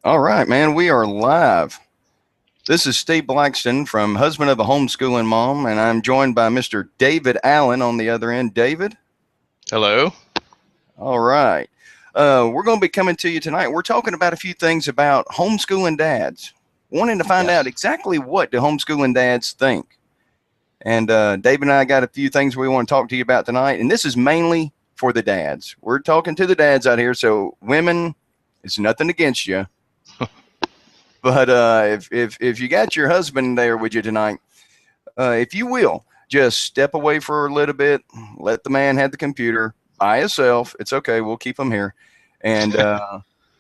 All right, man, we are live. This is Steve Blackston from Husband of a Homeschooling Mom, and I'm joined by Mr. David Allen on the other end. David? Hello. All right. We're going to be coming to you tonight. We're talking about a few things about homeschooling dads, wanting to find out Yes. exactly what do homeschooling dads think. And David and I got a few things we want to talk to you about tonight, and this is mainly for the dads. We're talking to the dads out here, so women, it's nothing against you. But if you got your husband there with you tonight, if you will, just step away for a little bit. Let the man have the computer by himself. It's okay. We'll keep him here. And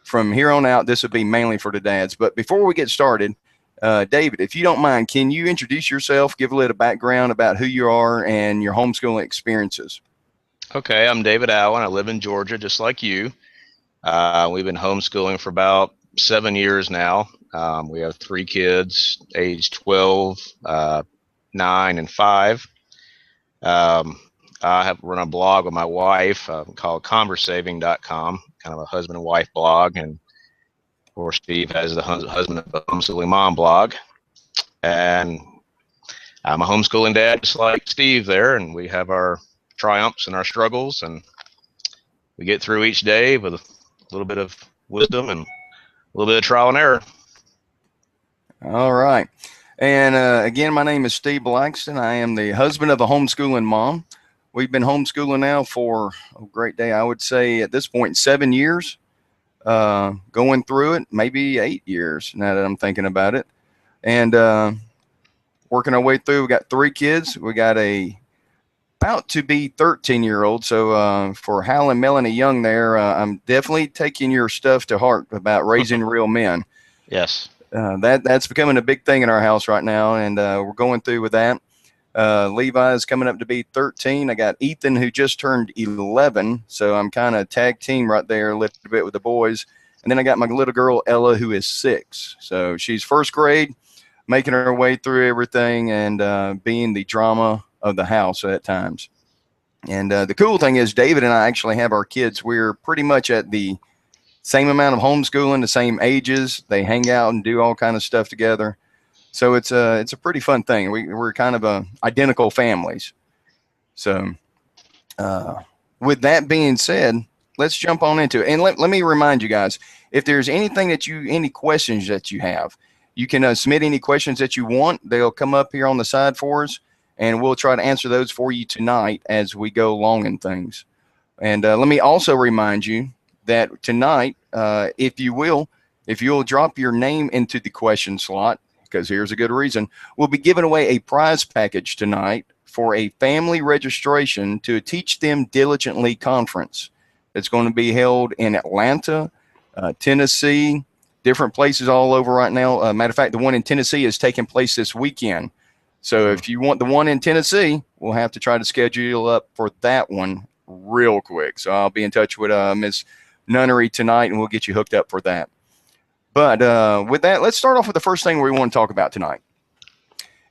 from here on out, this will be mainly for the dads. But before we get started, David, if you don't mind, can you introduce yourself, give a little background about who you are and your homeschooling experiences? Okay, I'm David Allen. I live in Georgia, just like you. We've been homeschooling for about 7 years now. We have three kids, age 12, 9, and 5. Um, I have run a blog with my wife called conversaving.com, kind of a husband and wife blog. And of course, Steve has the husband of the Homeschooling Mom blog. And I'm a homeschooling dad, just like Steve there. And we have our triumphs and our struggles, and we get through each day with a little bit of wisdom and a little bit of trial and error. All right. And again, my name is Steve Blackston. I am the husband of a homeschooling mom. We've been homeschooling now for a great day. I would say at this point, 7 years. Going through it, maybe 8 years now that I'm thinking about it. And working our way through, we got three kids. We got a about to be 13-year-old. So for Hal and Melanie Young there, I'm definitely taking your stuff to heart about raising real men. Yes. That's becoming a big thing in our house right now, and we're going through with that. Levi is coming up to be 13. I got Ethan, who just turned 11, so I'm kind of tag team right there a little bit with the boys. And then I got my little girl Ella, who is 6, so she's first grade, making her way through everything and being the drama of the house at times. And the cool thing is, David and I actually have our kids. We're pretty much at the same amount of homeschooling, the same ages. They hang out and do all kind of stuff together. So it's a pretty fun thing. We're kind of identical families. So uh, with that being said, let's jump on into it. And let me remind you guys, if there's anything any questions that you have, you can submit any questions that you want. They'll come up here on the side for us, and we'll try to answer those for you tonight as we go along in things. And let me also remind you that tonight, if you'll drop your name into the question slot, because here's a good reason. We'll be giving away a prize package tonight for a family registration to a Teach Them Diligently conference. It's going to be held in Atlanta, Tennessee, different places all over right now. Matter of fact, the one in Tennessee is taking place this weekend. So if you want the one in Tennessee, we'll have to try to schedule up for that one real quick. So I'll be in touch with Miss Nunnery tonight, and we'll get you hooked up for that. But with that, let's start off with the first thing we want to talk about tonight.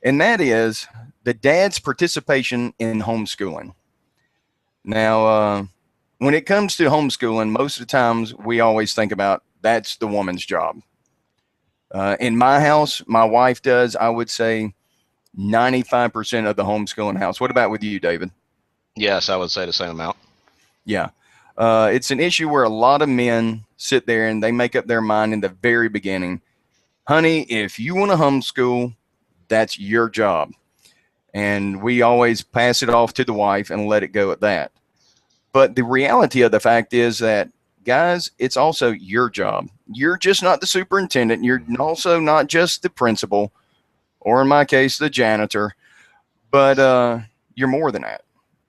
And that is the dad's participation in homeschooling. Now, when it comes to homeschooling, most of the times we always think about that's the woman's job. In my house, my wife does, I would say, 95% of the homeschooling house. What about with you, David? Yes, I would say the same amount. Yeah. It's an issue where a lot of men sit there and they make up their mind in the very beginning. Honey, if you want to homeschool, that's your job. And we always pass it off to the wife and let it go at that. But the reality of the fact is that, guys, it's also your job. You're just not the superintendent. You're also not just the principal, or in my case, the janitor, but you're more than that.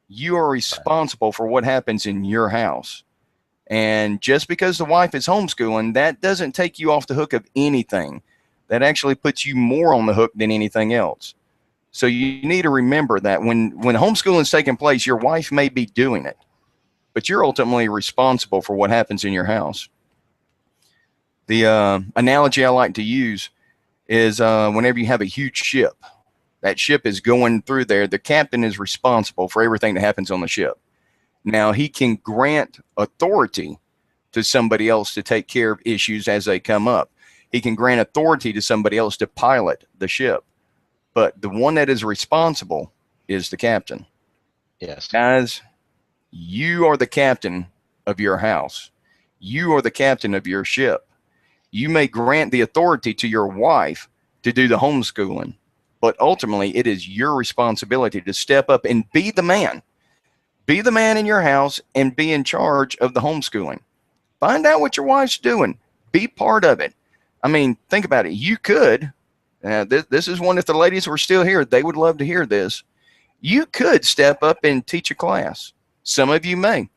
You are responsible for what happens in your house. And just because the wife is homeschooling, that doesn't take you off the hook of anything. That actually puts you more on the hook than anything else. So you need to remember that when homeschooling is taking place, your wife may be doing it, but you're ultimately responsible for what happens in your house. The analogy I like to use is whenever you have a huge ship, that ship is going through there. The captain is responsible for everything that happens on the ship. Now, he can grant authority to somebody else to take care of issues as they come up. He can grant authority to somebody else to pilot the ship. But the one that is responsible is the captain. Yes. Guys, you are the captain of your house. You are the captain of your ship. You may grant the authority to your wife to do the homeschooling, but ultimately it is your responsibility to step up and be the man. Be the man in your house and be in charge of the homeschooling. Find out what your wife's doing. Be part of it. I mean, think about it. You could, this is one, if the ladies were still here, they would love to hear this. You could step up and teach a class. Some of you may.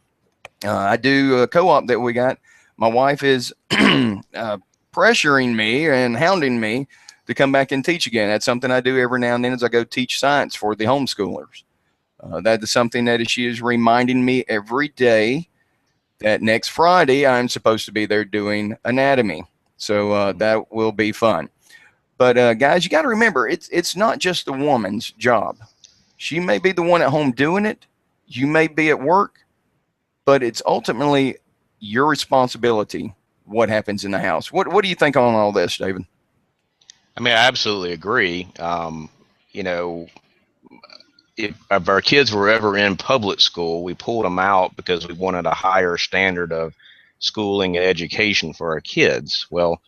I do a co-op that we got. My wife is pressuring me and hounding me to come back and teach again. That's something I do every now and then as I go teach science for the homeschoolers. That is something that she is reminding me every day that next Friday I'm supposed to be there doing anatomy. So that will be fun. But guys, you got to remember, it's not just the woman's job. She may be the one at home doing it. You may be at work, but it's ultimately your responsibility what happens in the house. What do you think on all this, David? I mean, I absolutely agree. You know, if our kids were ever in public school, we pulled them out because we wanted a higher standard of schooling and education for our kids. Well,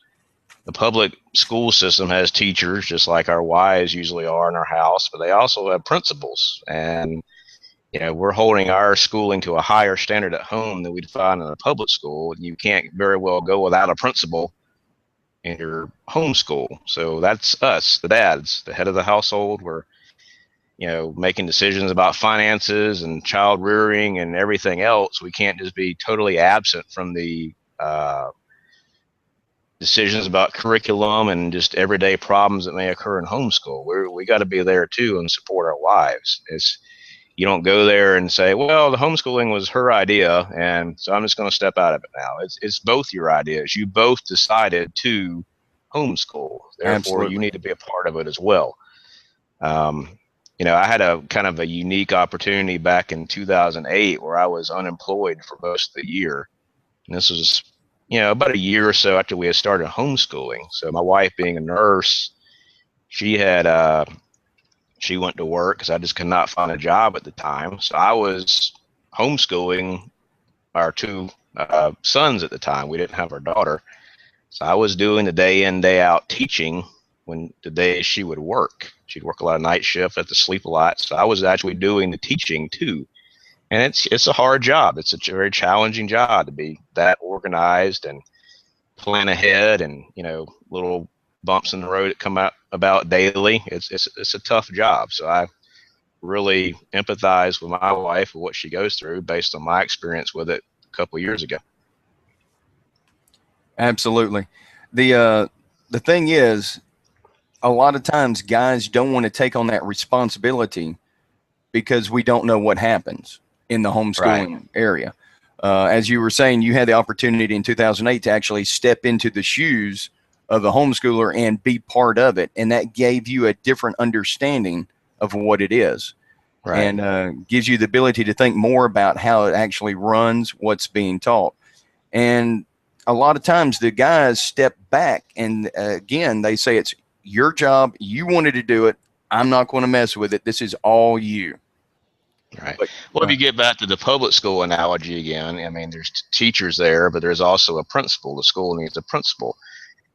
the public school system has teachers, just like our wives usually are in our house, but they also have principals. And, you know, we're holding our schooling to a higher standard at home than we'd find in a public school. You can't very well go without a principal in your homeschool. So that's us, the dads, the head of the household. We're, you know, making decisions about finances and child rearing and everything else. We can't just be totally absent from the decisions about curriculum and just everyday problems that may occur in homeschool. We got to be there too and support our wives. You don't go there and say, well, the homeschooling was her idea, and so I'm just going to step out of it now. It's both your ideas. You both decided to homeschool. Therefore, Absolutely. you need to be a part of it as well. You know, I had a kind of a unique opportunity back in 2008 where I was unemployed for most of the year. And this was, you know, about a year or so after we had started homeschooling. So my wife, being a nurse, she went to work because I just could not find a job at the time. So I was homeschooling our two sons at the time. We didn't have our daughter. So I was doing the day in, day out teaching when the days she would work. She'd work a lot of night shift, have to sleep a lot. So I was actually doing the teaching too. And it's a hard job. It's a very challenging job to be that organized and plan ahead, and, you know, little bumps in the road that come out about daily. It's a tough job. So I really empathize with my wife with what she goes through based on my experience with it a couple of years ago. Absolutely. The thing is, a lot of times guys don't want to take on that responsibility because we don't know what happens in the homeschooling area. As you were saying, you had the opportunity in 2008 to actually step into the shoes of a homeschooler and be part of it. And that gave you a different understanding of what it is. Right. And gives you the ability to think more about how it actually runs, what's being taught. And a lot of times the guys step back and again, they say, it's your job. You wanted to do it. I'm not going to mess with it. This is all you. Right. Well, if you get back to the public school analogy again, I mean, there's teachers there, but there's also a principal. The school needs a principal.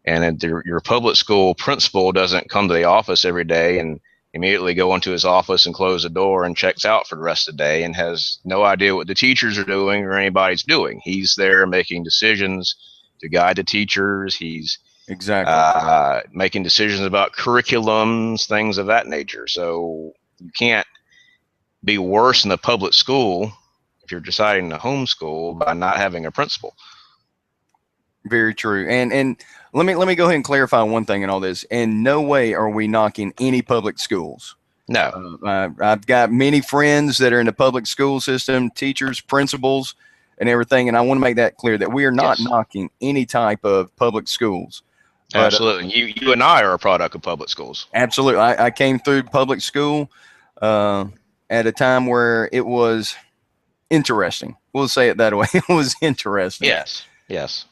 And your public school principal doesn't come to the office every day and immediately go into his office and close the door and checks out for the rest of the day and has no idea what the teachers are doing or anybody's doing. He's there making decisions to guide the teachers. He's making decisions about curriculums, things of that nature. So you can't be worse in the public school if you're deciding to homeschool by not having a principal. Very true. And let me go ahead and clarify one thing in all this. In no way are we knocking any public schools. No. I've got many friends that are in the public school system, teachers, principals, and everything. And I want to make that clear that we are not knocking any type of public schools. But, absolutely. You and I are a product of public schools. Absolutely. I came through public school at a time where it was interesting. We'll say it that way. It was interesting. Yes. Yes.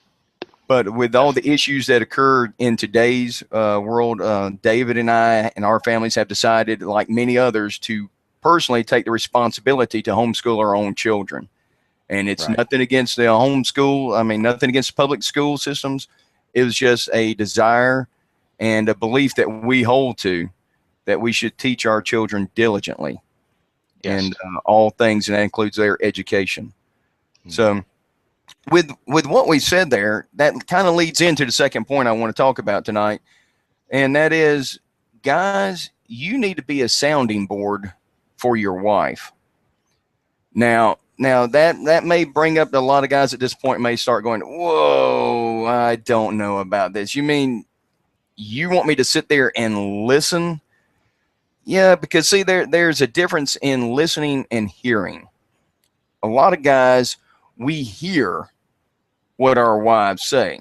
But with all the issues that occur in today's world, David and I and our families have decided, like many others, to personally take the responsibility to homeschool our own children. And it's Right. nothing against the homeschool. I mean, nothing against public school systems. It was just a desire and a belief that we hold to, that we should teach our children diligently Yes. in all things, and that includes their education. So with what we said there, that kind of leads into the second point I want to talk about tonight, and that is, guys, you need to be a sounding board for your wife. Now that may bring up a lot of guys at this point may start going, "Whoa, I don't know about this. You mean you want me to sit there and listen?" Yeah, because see, there's a difference in listening and hearing. A lot of guys, we hear what our wives say,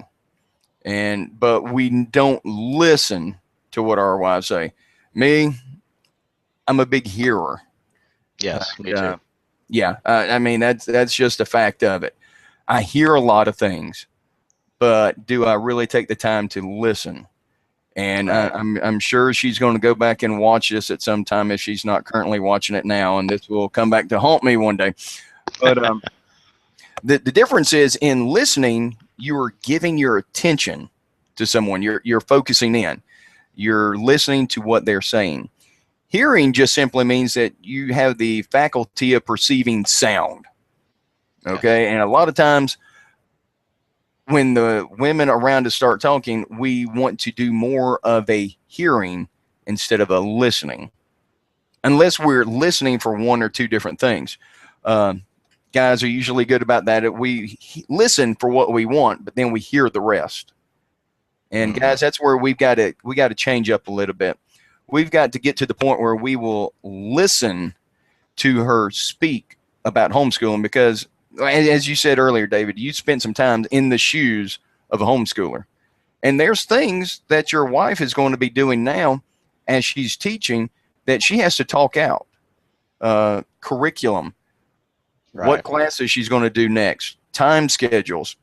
but we don't listen to what our wives say. Me, I'm a big hearer. Yes. Me Uh, too. yeah, I mean that's just a fact of it. I hear a lot of things, but do I really take the time to listen? And Right. I'm sure she's going to go back and watch this at some time if she's not currently watching it now, and this will come back to haunt me one day. But the difference is, in listening, you are giving your attention to someone. You're focusing in. You're listening to what they're saying. Hearing just simply means that you have the faculty of perceiving sound. Yes. Okay, and a lot of times when the women around us start talking, we want to do more of a hearing instead of a listening, unless we're listening for one or two different things. Um, Guys are usually good about that. We listen for what we want, but then we hear the rest. And Hmm. guys, that's where we got to change up a little bit. We've got to get to the point where we will listen to her speak about homeschooling, because as you said earlier, David, you spent some time in the shoes of a homeschooler. And there's things that your wife is going to be doing now as she's teaching that she has to talk out. Curriculum, what Right. classes she's going to do next, time schedules,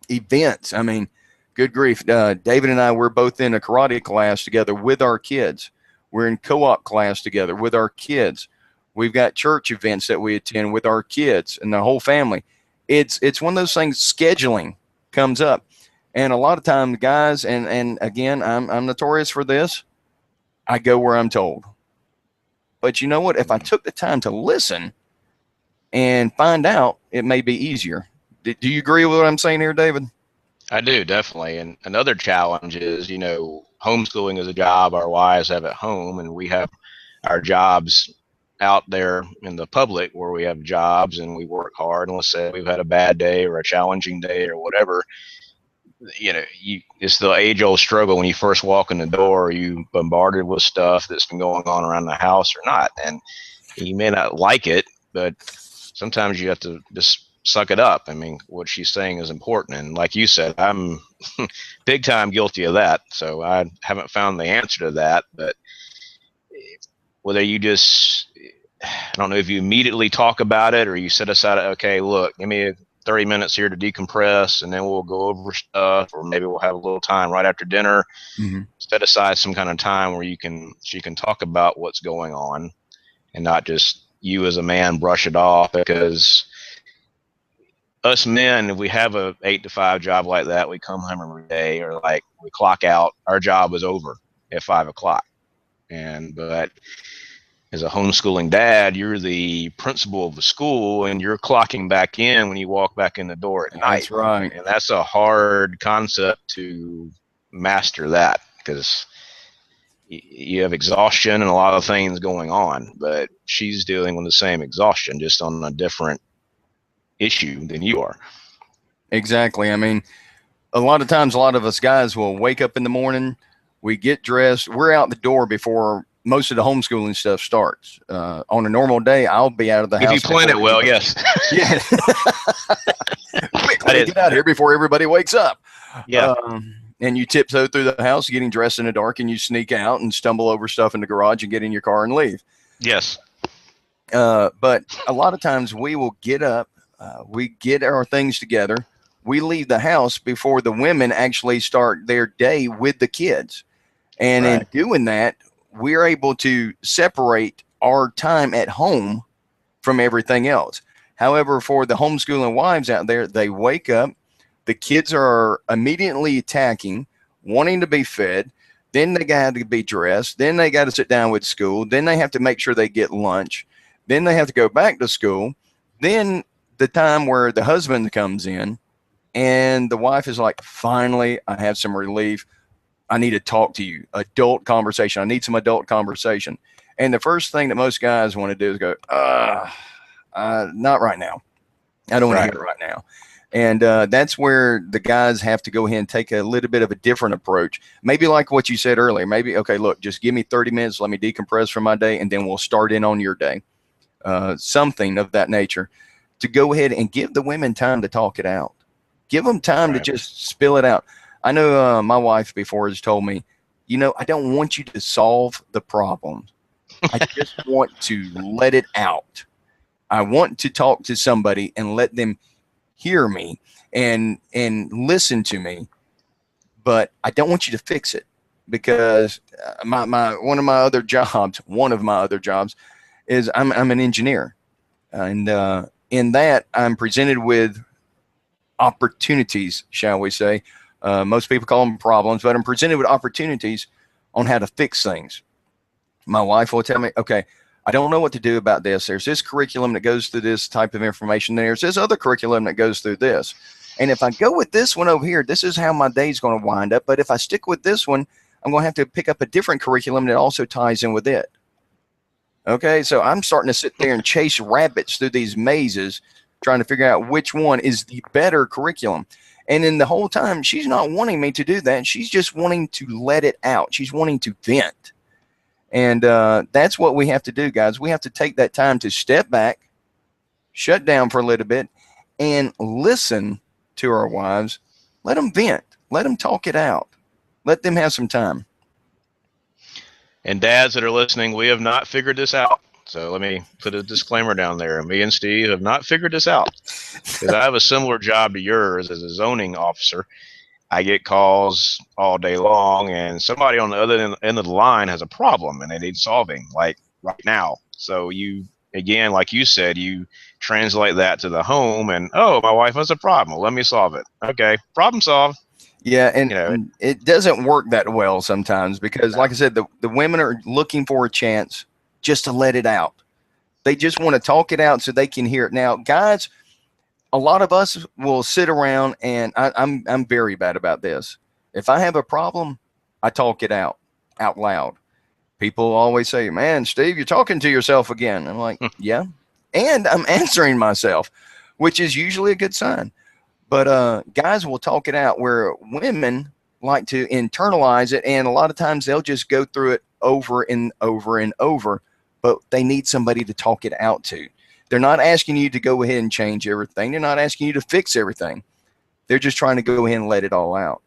events. I mean, good grief. David and I, we're both in a karate class together with our kids. We're in co-op class together with our kids. We've got church events that we attend with our kids and the whole family. It's one of those things. Scheduling comes up, and a lot of times, guys, and again, I'm notorious for this. I go where I'm told. But you know what? If I took the time to listen and find out, it may be easier. Do you agree with what I'm saying here, David? I do, definitely. And another challenge is, homeschooling is a job our wives have at home, and we have our jobs out there in the public where we have jobs and we work hard. And let's say we've had a bad day or a challenging day or whatever, it's the age old struggle. When you first walk in the door, are you bombarded with stuff that's been going on around the house or not? And you may not like it, but sometimes you have to just suck it up. I mean, what she's saying is important. And like you said, I'm big time guilty of that. So I haven't found the answer to that. But whether you just, I don't know if you immediately talk about it or you set aside, okay, look, give me 30 minutes here to decompress and then we'll go over stuff, or maybe we'll have a little time right after dinner. Mm-hmm. Set aside some kind of time where she can talk about what's going on and not just you as a man brush it off. Because us men, if we have a 8 to 5 job like that, we come home every day, or like we clock out, our job is over at 5 o'clock. But as a homeschooling dad, you're the principal of the school and you're clocking back in when you walk back in the door at night. That's right. And that's a hard concept to master, that, because you have exhaustion and a lot of things going on, but she's dealing with the same exhaustion, just on a different issue than you are. Exactly. I mean, a lot of times, a lot of us guys will wake up in the morning, we get dressed, we're out the door before most of the homeschooling stuff starts. On a normal day, I'll be out of the If you house. plan it well, yes. Yeah. Quickly get out of here before everybody wakes up. Yeah. And you tiptoe through the house, getting dressed in the dark, and you sneak out and stumble over stuff in the garage and get in your car and leave. Yes. But a lot of times we will get up, we get our things together, we leave the house before the women actually start their day with the kids. And in doing that, we're able to separate our time at home from everything else. However, for the homeschooling wives out there, they wake up, the kids are immediately attacking, wanting to be fed. Then they got to be dressed. Then they got to sit down with school. Then they have to make sure they get lunch. Then they have to go back to school. Then the time where the husband comes in and the wife is like, finally, I have some relief. I need to talk to you. Adult conversation. I need some adult conversation. And the first thing that most guys want to do is go, not right now. I don't want to hear it right now. And that's where the guys have to go ahead and take a little bit of a different approach. Maybe like what you said earlier. Maybe, okay, look, just give me 30 minutes. Let me decompress from my day, and then we'll start in on your day. Something of that nature, to go ahead and give the women time to talk it out. Give them time to just spill it out. I know my wife before has told me, you know, I don't want you to solve the problem. I just want to let it out. I want to talk to somebody and let them hear me and listen to me, but I don't want you to fix it, because one of my other jobs is I'm an engineer, and in that I'm presented with opportunities, shall we say. Most people call them problems, but I'm presented with opportunities on how to fix things. My wife will tell me, okay, I don't know what to do about this. There's this curriculum that goes through this type of information. There's this other curriculum that goes through this. And if I go with this one over here, this is how my day's going to wind up. But if I stick with this one, I'm going to have to pick up a different curriculum that also ties in with it. Okay, so I'm starting to sit there and chase rabbits through these mazes, trying to figure out which one is the better curriculum. And then the whole time, she's not wanting me to do that. She's just wanting to let it out. She's wanting to vent. And that's what we have to do, guys. We have to take that time to step back, shut down for a little bit, and listen to our wives. Let them vent. Let them talk it out. Let them have some time. And dads that are listening, we have not figured this out. So let me put a disclaimer down there. Me and Steve have not figured this out, because I have a similar job to yours as a zoning officer. I get calls all day long, and somebody on the other end of the line has a problem and they need solving, like right now. So you, again, like you said, you translate that to the home, and, oh, my wife has a problem. Well, let me solve it. Okay, problem solved. Yeah, and it doesn't work that well sometimes, because, like I said, the women are looking for a chance just to let it out. They just want to talk it out so they can hear it. Now, guys, a lot of us will sit around, and I'm very bad about this. If I have a problem, I talk it out loud. People always say, man, Steve, you're talking to yourself again. I'm like, yeah. And I'm answering myself, which is usually a good sign. But guys will talk it out, where women like to internalize it. And a lot of times they'll just go through it over and over and over, but they need somebody to talk it out to. They're not asking you to go ahead and change everything. They're not asking you to fix everything. They're just trying to go ahead and let it all out.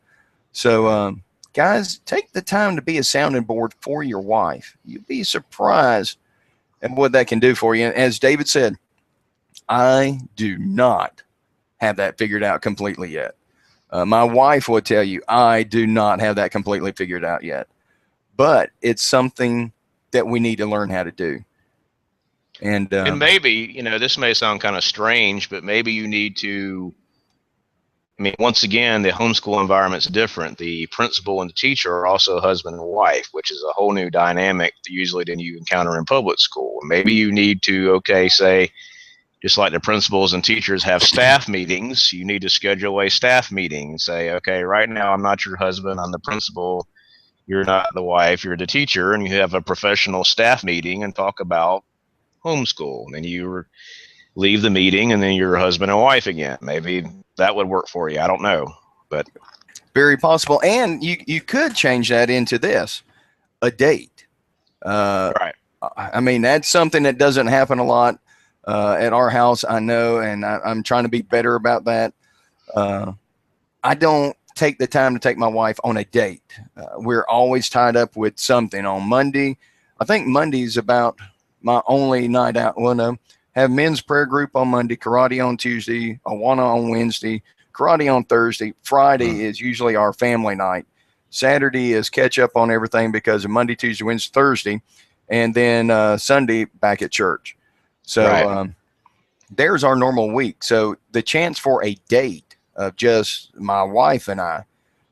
So, guys, take the time to be a sounding board for your wife. You'd be surprised at what that can do for you. And as David said, I do not have that figured out completely yet. My wife will tell you, I do not have that completely figured out yet. But it's something that we need to learn how to do. And maybe, this may sound kind of strange, but maybe you need to, once again, the homeschool environment's different. The principal and the teacher are also husband and wife, which is a whole new dynamic usually than you encounter in public school. Maybe you need to, say, just like the principals and teachers have staff meetings, you need to schedule a staff meeting and say, okay, right now I'm not your husband, I'm the principal. You're not the wife, you're the teacher, and you have a professional staff meeting and talk about homeschool. And then you leave the meeting, and then you're husband and wife again. Maybe that would work for you. I don't know, but very possible. And you could change that into this, a date. Right. That's something that doesn't happen a lot at our house, I know, and I'm trying to be better about that. I don't take the time to take my wife on a date. We're always tied up with something. On Monday, I think Monday's about my only night out. Well, no, have men's prayer group on Monday, karate on Tuesday, Awana on Wednesday, karate on Thursday. Friday is usually our family night. Saturday is catch up on everything because of Monday, Tuesday, Wednesday, Thursday, and then Sunday back at church. So Right. There's our normal week. So the chance for a date of just my wife and I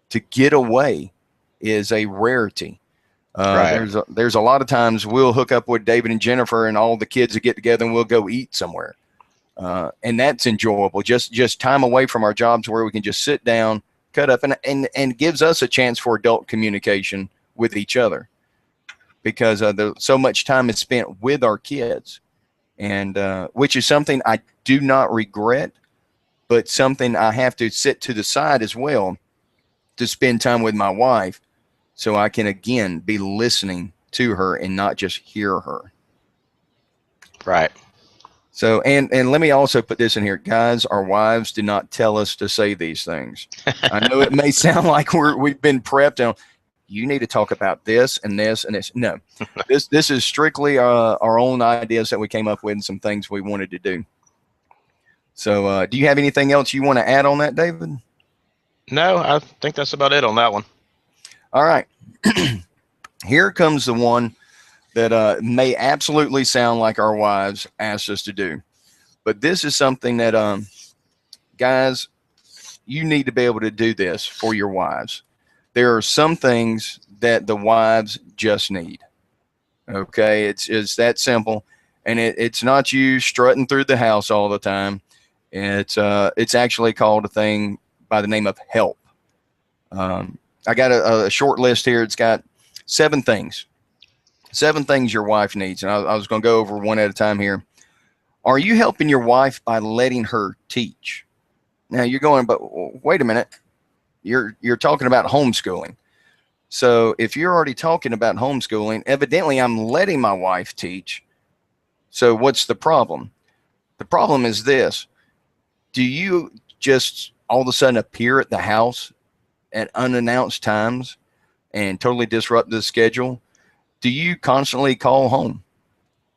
to get away is a rarity. Right. There's a lot of times we'll hook up with David and Jennifer and all the kids will get together and we'll go eat somewhere. And that's enjoyable. Just time away from our jobs where we can just sit down, cut up, and gives us a chance for adult communication with each other because so much time is spent with our kids, and which is something I do not regret, but something I have to sit to the side as well to spend time with my wife so I can again be listening to her and not just hear her. Right. So, and let me also put this in here, guys. Our wives did not tell us to say these things. I know it may sound like we've been prepped on. You need to talk about this and this and this. No, this is strictly our own ideas that we came up with and some things we wanted to do. So, do you have anything else you want to add on that, David? No, I think that's about it on that one. All right. Here comes the one that may absolutely sound like our wives asked us to do. But this is something that, guys, you need to be able to do this for your wives. There are some things that the wives just need. Okay, it's that simple, and it's not you strutting through the house all the time. It's actually called a thing by the name of help. I got a short list here. It's got 7 things. 7 things your wife needs, and I was going to go over one at a time here. Are you helping your wife by letting her teach? Now you're going, but wait a minute. You're talking about homeschooling. So if you're already talking about homeschooling, evidently I'm letting my wife teach. So what's the problem? The problem is this. Do you just all of a sudden appear at the house at unannounced times and totally disrupt the schedule? Do you constantly call home?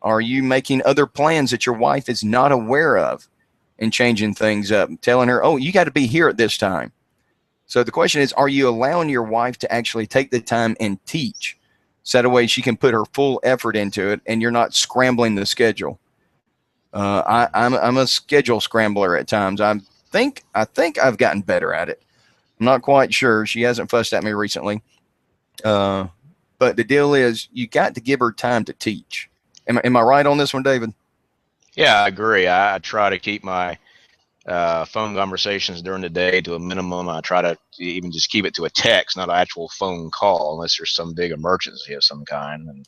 Are you making other plans that your wife is not aware of and changing things up, telling her, oh, you got to be here at this time? So the question is, are you allowing your wife to actually take the time and teach so that way she can put her full effort into it and you're not scrambling the schedule? I'm a schedule scrambler at times. I think I've gotten better at it. I'm not quite sure. She hasn't fussed at me recently. But the deal is you got to give her time to teach. Am I right on this one, David? Yeah, I agree. I try to keep my phone conversations during the day to a minimum. I try to even just keep it to a text, not an actual phone call, unless there's some big emergency of some kind. And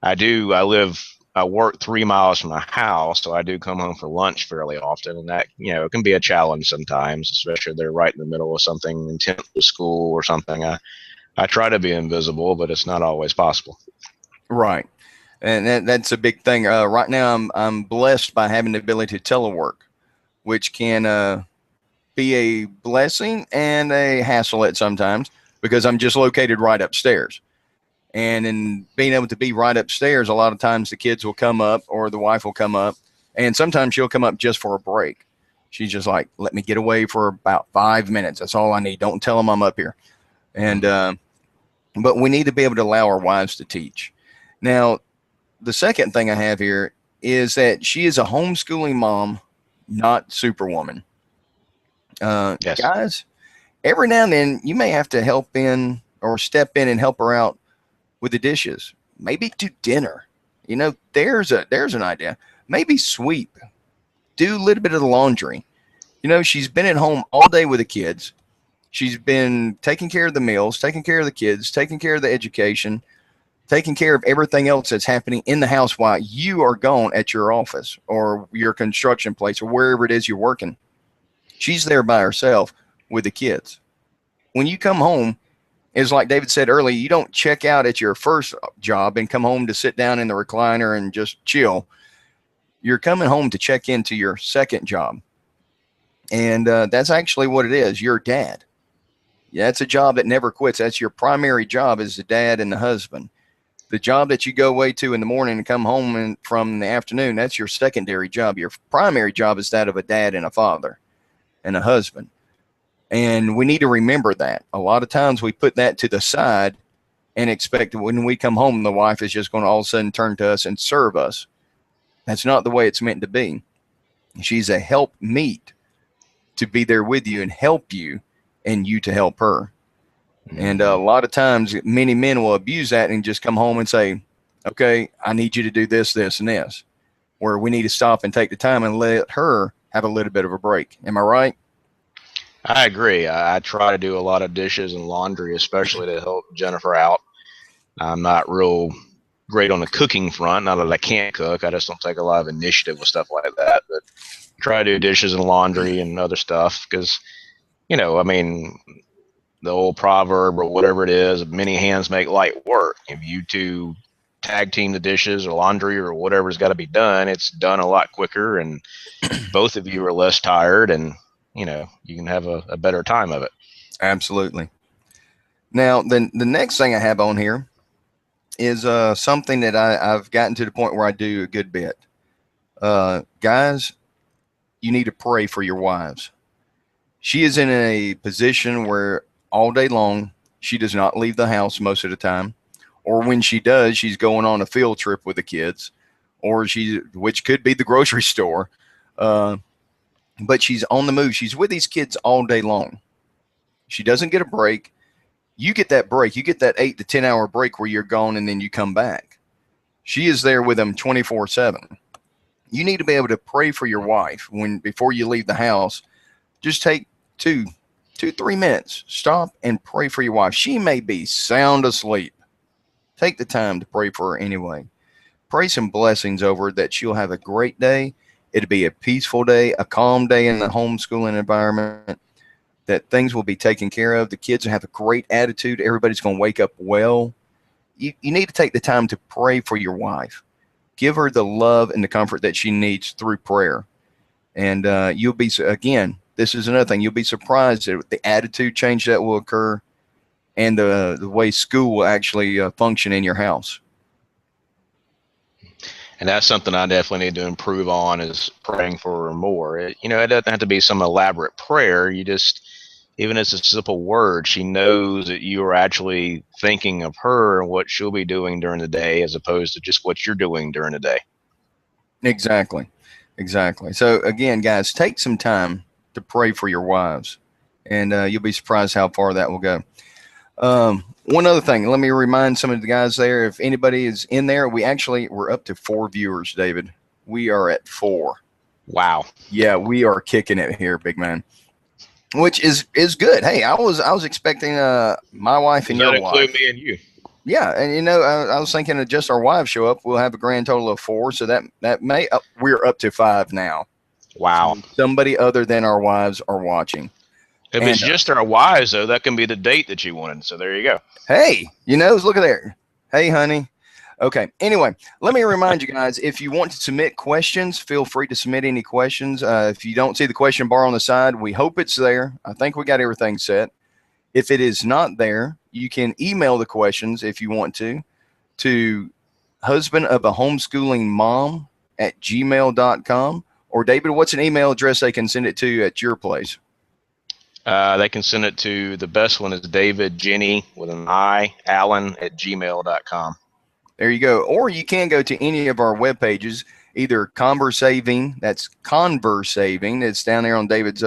I work 3 miles from my house, so I do come home for lunch fairly often, and that it can be a challenge sometimes, especially if they're right in the middle of something intense with school or something. I try to be invisible, but it's not always possible. Right. And that's a big thing. Right now, I'm blessed by having the ability to telework, which can be a blessing and a hassle at sometimes because I'm just located right upstairs. And in being able to be right upstairs, a lot of times the kids will come up or the wife will come up, and sometimes she'll come up just for a break. She's just like, let me get away for about 5 minutes. That's all I need. Don't tell them I'm up here. And but we need to be able to allow our wives to teach. Now, the second thing I have here is that she is a homeschooling mom, not superwoman. Yes. Guys, every now and then you may have to help in or step in and help her out with the dishes. Maybe do dinner. There's an idea. Maybe sweep. Do a little bit of the laundry. She's been at home all day with the kids. She's been taking care of the meals, taking care of the kids, taking care of the education, taking care of everything else that's happening in the house while you are gone at your office or your construction place or wherever it is you're working. She's there by herself with the kids. When you come home, it's like David said earlier, you don't check out at your first job and come home to sit down in the recliner and just chill. You're coming home to check into your second job. And that's actually what it is. You're dad. Yeah, that's a job that never quits. That's your primary job as the dad and the husband. The job that you go away to in the morning and come home from in the afternoon, that's your secondary job. Your primary job is that of a dad and a father and a husband. And we need to remember that. A lot of times we put that to the side and expect that when we come home, the wife is just going to all of a sudden turn to us and serve us. That's not the way it's meant to be. She's a help meet to be there with you and help you, and you to help her. And a lot of times, many men will abuse that and just come home and say, okay, I need you to do this, this, and this, where we need to stop and take the time and let her have a little bit of a break. Am I right? I agree. I try to do a lot of dishes and laundry, especially to help Jennifer out. I'm not real great on the cooking front. Not that I can't cook. I just don't take a lot of initiative with stuff like that. But try to do dishes and laundry and other stuff because, I mean, the old proverb or whatever it is, many hands make light work. If you two tag team the dishes or laundry or whatever's got to be done, it's done a lot quicker and both of you are less tired and, you can have a better time of it. Absolutely. Now, the next thing I have on here is something that I've gotten to the point where I do a good bit. Guys, you need to pray for your wives. She is in a position where all day long, she does not leave the house most of the time. Or when she does, she's going on a field trip with the kids, or which could be the grocery store. But she's on the move. She's with these kids all day long. She doesn't get a break. You get that break. You get that 8 to 10 hour break where you're gone and then you come back. She is there with them 24/7. You need to be able to pray for your wife before you leave the house. Just take 3 minutes. Stop and pray for your wife. She may be sound asleep. Take the time to pray for her anyway. Pray some blessings over her that she'll have a great day. It'll be a peaceful day, a calm day in the homeschooling environment, that things will be taken care of. The kids will have a great attitude. Everybody's going to wake up well. You need to take the time to pray for your wife. Give her the love and the comfort that she needs through prayer. And you'll be, again, this is another thing. You'll be surprised at the attitude change that will occur and the way school will actually function in your house. And that's something I definitely need to improve on is praying for her more. It doesn't have to be some elaborate prayer. You just, even as a simple word, she knows that you are actually thinking of her and what she'll be doing during the day as opposed to just what you're doing during the day. Exactly. So again, guys, take some time to pray for your wives, and you'll be surprised how far that will go. One other thing, let me remind some of the guys there, if anybody is in there, we're up to 4 viewers, David. We are at 4. Wow. Yeah, we are kicking it here, big man. Which is good. Hey, I was expecting my wife and your wife. Include me and you. Yeah, and I was thinking of just our wives show up, we'll have a grand total of 4. So that may we're up to 5 now. Wow. So somebody other than our wives are watching. If it's just our wives, though, that can be the date that you wanted. So there you go. Hey, look at there. Hey, honey. Okay. Anyway, let me remind you guys, if you want to submit questions, feel free to submit any questions. If you don't see the question bar on the side, we hope it's there. I think we got everything set. If it is not there, you can email the questions if you want to husbandofahomeschoolingmom@gmail.com. Or David, what's an email address they can send it to at your place? They can send it to, the best one is David Jenny with an I, Allen@gmail.com. There you go. Or you can go to any of our web pages, either Conversaving, that's Conversaving, it's down there on David's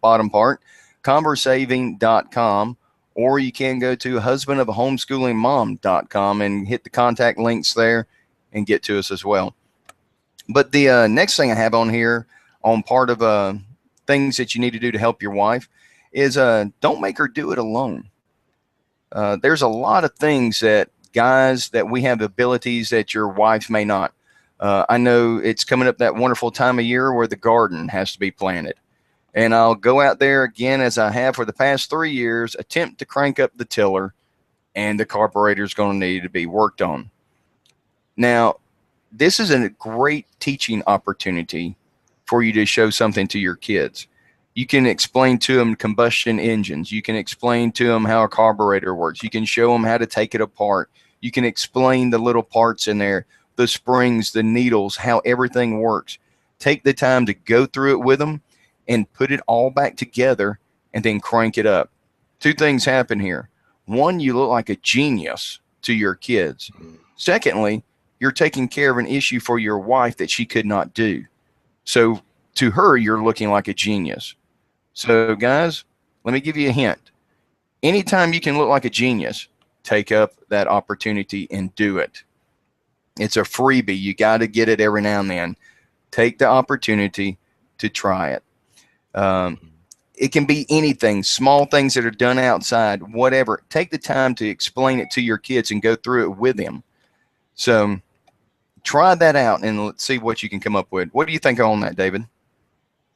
bottom part, Conversaving.com, or you can go to husbandofahomeschoolingmom.com and hit the contact links there and get to us as well. But the next thing I have on here on part of things that you need to do to help your wife is don't make her do it alone. There's a lot of things that guys that we have abilities that your wife may not. I know it's coming up that wonderful time of year where the garden has to be planted. And I'll go out there again, as I have for the past 3 years, attempt to crank up the tiller, and the carburetor is going to need to be worked on. Now, this is a great teaching opportunity for you to show something to your kids. You can explain to them combustion engines. You can explain to them how a carburetor works. You can show them how to take it apart. You can explain the little parts in there, the springs, the needles, how everything works. Take the time to go through it with them and put it all back together and then crank it up. Two things happen here. One, you look like a genius to your kids. Secondly, you're taking care of an issue for your wife that she could not do. So to her, you're looking like a genius. So guys, let me give you a hint. Anytime you can look like a genius, take up that opportunity and do it. It's a freebie. You got to get it every now and then. Take the opportunity to try it. It can be anything, small things that are done outside, whatever. Take the time to explain it to your kids and go through it with them. So try that out and let's see what you can come up with. What do you think on that, David?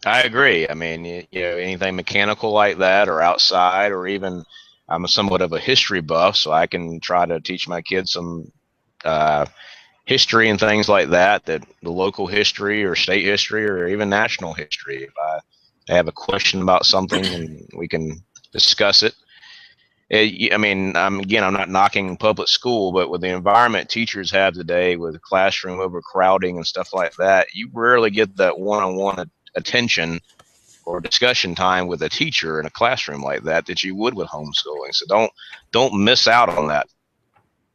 I agree. I mean, anything mechanical like that or outside, or even I'm somewhat of a history buff, so I can try to teach my kids some history and things like that, the local history or state history or even national history. If I have a question about something and we can discuss it. I mean, I'm not knocking public school, but with the environment teachers have today with classroom overcrowding and stuff like that, you rarely get that one-on-one attention or discussion time with a teacher in a classroom like that you would with homeschooling. So don't miss out on that.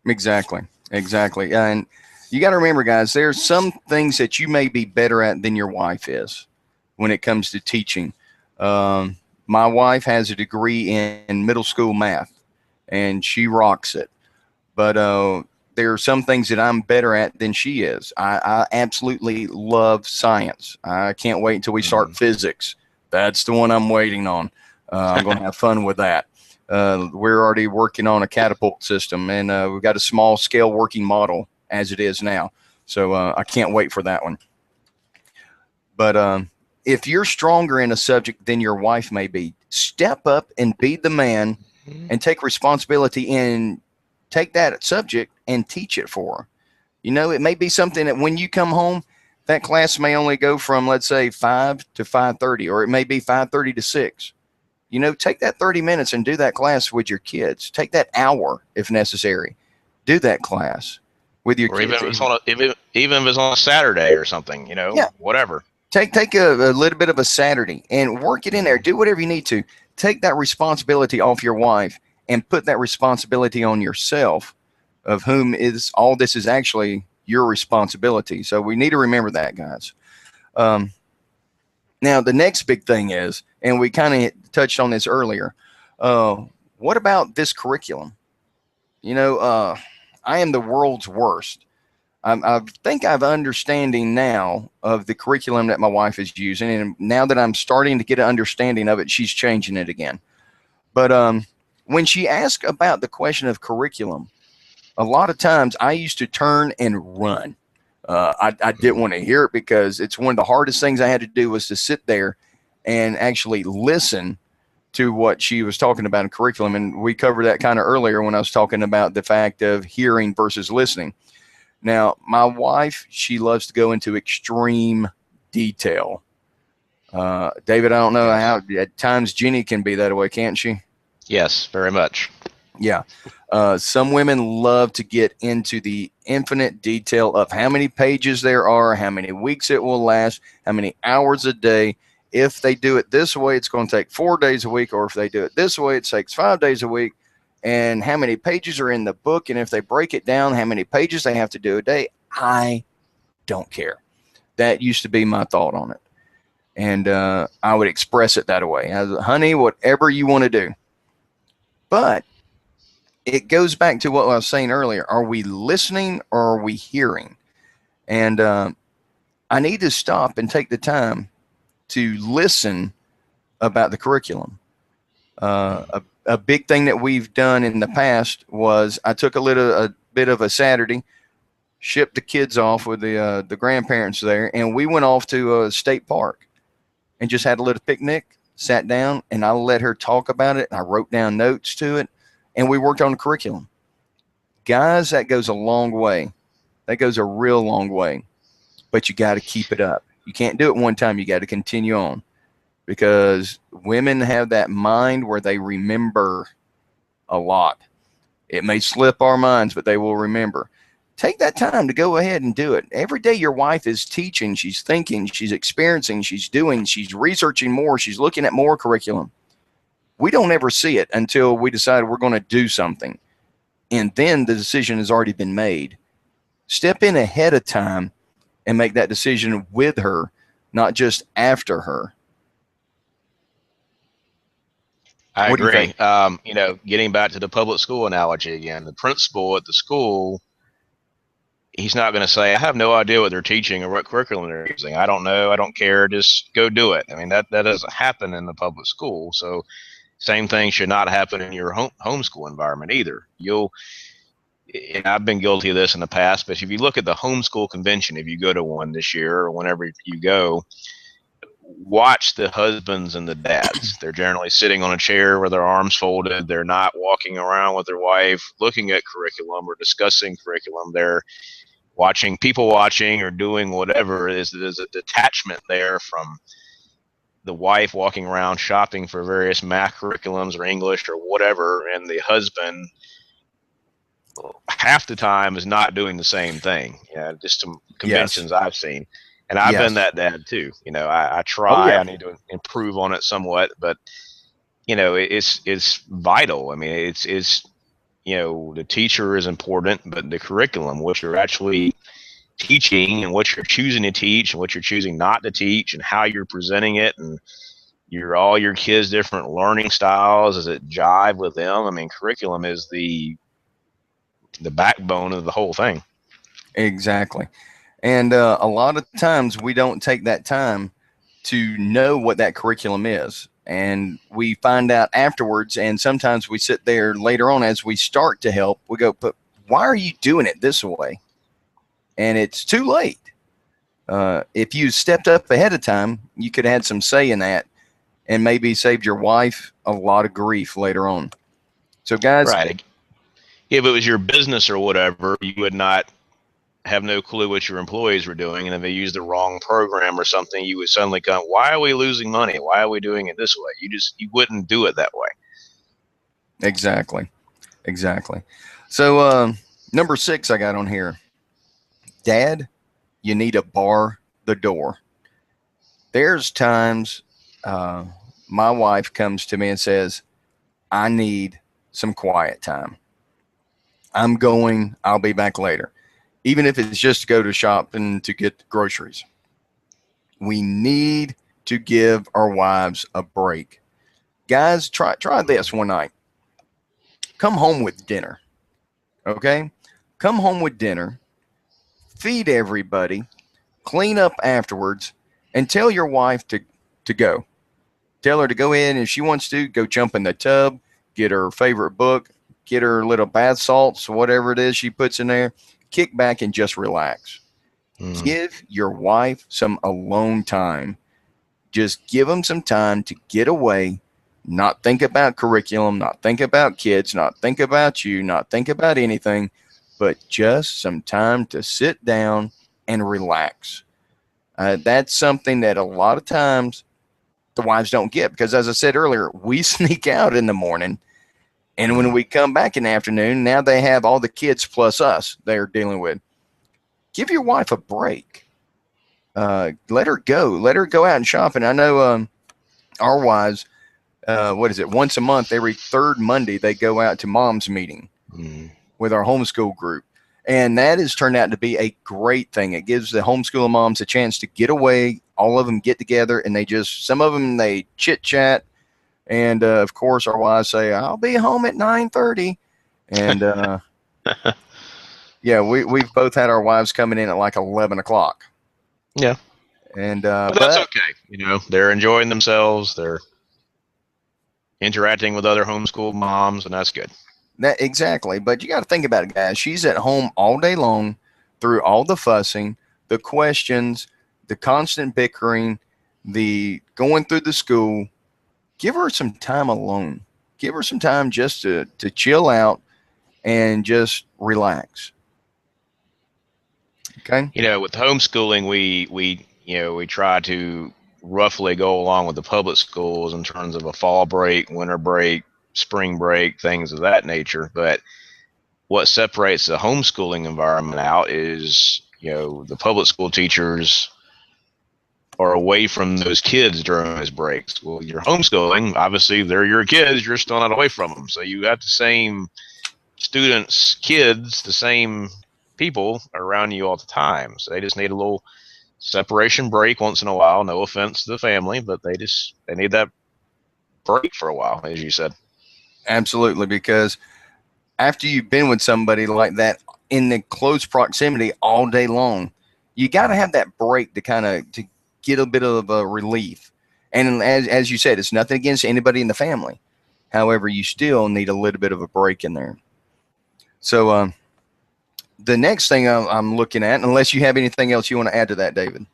Exactly. And you got to remember, guys, there's some things that you may be better at than your wife is when it comes to teaching. My wife has a degree in middle school math, and she rocks it. But there are some things that I'm better at than she is. I absolutely love science. I can't wait until we start physics. That's the one I'm waiting on. I'm going to have fun with that. We're already working on a catapult system, and we've got a small scale working model as it is now. So I can't wait for that one. But if you're stronger in a subject than your wife may be, step up and be the man and take responsibility and take that subject and teach it for her. You know, it may be something that when you come home, that class may only go from, let's say, 5 to 5:30, or it may be 5:30 to 6. You know, take that 30 minutes and do that class with your kids. Take that hour if necessary. Do that class with your kids. Even if it's on a Saturday or something, whatever. Take a little bit of a Saturday and work it in there. Do whatever you need to. Take that responsibility off your wife and put that responsibility on yourself, of whom is all this is actually your responsibility. So we need to remember that, guys. Now, the next big thing is, and we kind of touched on this earlier, what about this curriculum? You know, I am the world's worst. I think I have understanding now of the curriculum that my wife is using, and now that I'm starting to get an understanding of it, she's changing it again. But when she asked about the question of curriculum, a lot of times I used to turn and run. I didn't want to hear it because it's one of the hardest things I had to do was to sit there and actually listen to what she was talking about in curriculum. And we covered that kind of earlier when I was talking about the fact of hearing versus listening. Now, my wife, she loves to go into extreme detail. David, I don't know how at times Jenny can be that way, can't she? Yes, very much. Yeah. Some women love to get into the infinite detail of how many pages there are, how many weeks it will last, how many hours a day. If they do it this way, it's going to take 4 days a week, or if they do it this way, it takes 5 days a week. And how many pages are in the book, and if they break it down, how many pages they have to do a day. I don't care. That used to be my thought on it. And I would express it that way. Honey, whatever you want to do. But it goes back to what I was saying earlier. Are we listening or are we hearing? And I need to stop and take the time to listen about the curriculum. A big thing that we've done in the past was I took a bit of a Saturday, shipped the kids off with the grandparents there, and we went off to a state park and just had a little picnic, sat down, and I let her talk about it. And I wrote down notes to it, and we worked on the curriculum. Guys, that goes a long way. That goes a real long way, but you got to keep it up. You can't do it one time. You got to continue on. Because women have that mind where they remember a lot. It may slip our minds, but they will remember. Take that time to go ahead and do it. Every day your wife is teaching, she's thinking, she's experiencing, she's doing, she's researching more, she's looking at more curriculum. We don't ever see it until we decide we're going to do something. And then the decision has already been made. Step in ahead of time and make that decision with her, not just after her. I What do you think? agree. Getting back to the public school analogy again, the principal at the school, he's not going to say, I have no idea what they're teaching or what curriculum they're using. I don't know. I don't care. Just go do it. I mean, that doesn't happen in the public school. So same thing should not happen in your homeschool environment either. And I've been guilty of this in the past, but if you look at the homeschool convention, if you go to one this year or whenever you go, watch the husbands and the dads. They're generally sitting on a chair with their arms folded. They're not walking around with their wife looking at curriculum or discussing curriculum. They're watching or doing whatever. There's a detachment there from the wife walking around shopping for various math curriculums or English or whatever, and the husband half the time is not doing the same thing. Just some conventions I've seen. And I've been that dad too. I try. I need to improve on it somewhat, but it's vital. I mean, it's the teacher is important, but the curriculum, what you're actually teaching and what you're choosing to teach and what you're choosing not to teach and how you're presenting it and all your kids' different learning styles, does it jive with them? I mean, curriculum is the backbone of the whole thing. Exactly. And a lot of times we don't take that time to know what that curriculum is. And we find out afterwards. And sometimes we sit there later on as we start to help. We go, but why are you doing it this way? And it's too late. If you stepped up ahead of time, you could have had some say in that and maybe saved your wife a lot of grief later on. So, guys. Right. If it was your business or whatever, you would not have no clue what your employees were doing, and if they used the wrong program or something, you would suddenly come, why are we losing money? Why are we doing it this way? You wouldn't do it that way. Exactly. So number 6 I got on here. Dad, you need to bar the door. There's times my wife comes to me and says, I need some quiet time. I'll be back later. Even if it's just to go to shop and to get groceries. We need to give our wives a break. Guys, try this one night. Come home with dinner. Okay? Come home with dinner. Feed everybody. Clean up afterwards. And tell your wife to go. Tell her to go in. If she wants to, go jump in the tub. Get her favorite book. Get her little bath salts, whatever it is she puts in there. Kick back and just relax. Give your wife some alone time. Just give them some time to get away, not think about curriculum, not think about kids, not think about you, not think about anything, but just some time to sit down and relax. That's something that a lot of times the wives don't get because, as I said earlier, we sneak out in the morning. And when we come back in the afternoon, now they have all the kids plus us they're dealing with. Give your wife a break. Let her go. Let her go out and shop. And I know our wives, once a month, every third Monday, they go out to mom's meeting with our homeschool group. And that has turned out to be a great thing. It gives the homeschooling moms a chance to get away. All of them get together and some of them, they chit chat. And of course, our wives say, I'll be home at 9:30. And we've both had our wives coming in at like 11 o'clock. Yeah. And but that's okay. They're enjoying themselves. They're interacting with other homeschool moms, and that's good. Exactly. But you got to think about it, guys. She's at home all day long through all the fussing, the questions, the constant bickering, the going through the school. Give her some time alone. Give her some time just to chill out and just relax. Okay. With homeschooling, we try to roughly go along with the public schools in terms of a fall break, winter break, spring break, things of that nature. But what separates the homeschooling environment out is, the public school teachers are away from those kids during those breaks. Well, you're homeschooling, obviously they're your kids, you're still not away from them. So you got the same students, kids, the same people around you all the time. So they just need a little separation break once in a while. No offense to the family, but they need that break for a while, as you said. Absolutely, because after you've been with somebody like that in the close proximity all day long, you got to have that break to get a bit of a relief. And as you said, it's nothing against anybody in the family. However, you still need a little bit of a break in there. So the next thing I'm looking at, unless you have anything else you want to add to that, David.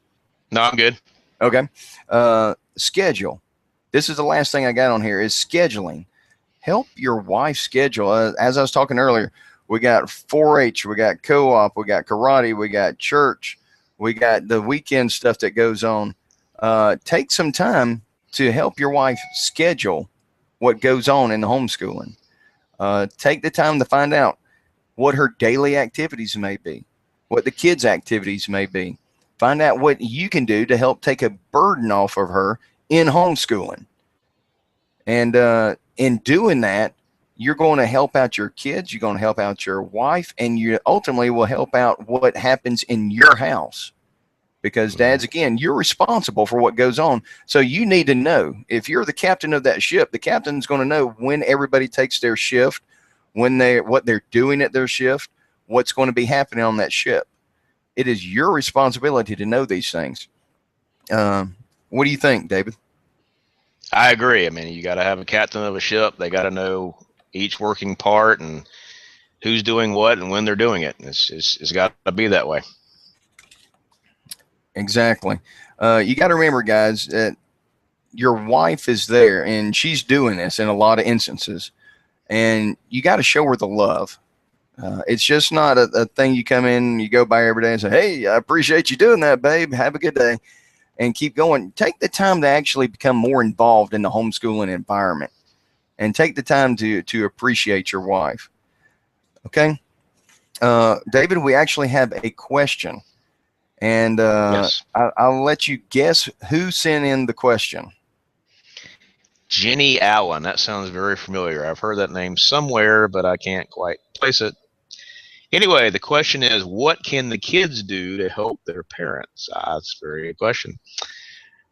No, I'm good. Okay. Schedule. This is the last thing I got on here is scheduling. Help your wife schedule. As I was talking earlier, we got 4-H, we got co-op, we got karate, we got church, we got the weekend stuff that goes on. Take some time to help your wife schedule what goes on in the homeschooling. Take the time to find out what her daily activities may be, what the kids' activities may be. Find out what you can do to help take a burden off of her in homeschooling. And in doing that, you're going to help out your kids, you're going to help out your wife, and you ultimately will help out what happens in your house. Because dads, again, you're responsible for what goes on. So you need to know, if you're the captain of that ship, the captain's going to know when everybody takes their shift, what they're doing at their shift, what's going to be happening on that ship. It is your responsibility to know these things. What do you think, David? I agree. I mean, you got to have a captain of a ship. They got to know each working part and who's doing what and when they're doing it. It's got to be that way. Exactly. You got to remember, guys, that your wife is there and she's doing this in a lot of instances, and you got to show her the love. It's just not a thing you come in, you go by every day and say, hey, I appreciate you doing that, babe. Have a good day. And keep going. Take the time to actually become more involved in the homeschooling environment, and take the time to appreciate your wife. Okay. David, we actually have a question, and Yes. I'll let you guess who sent in the question. Jenny Allen. That sounds very familiar. I've heard that name somewhere, but I can't quite place it. Anyway, the question is, what can the kids do to help their parents? That's a very good question.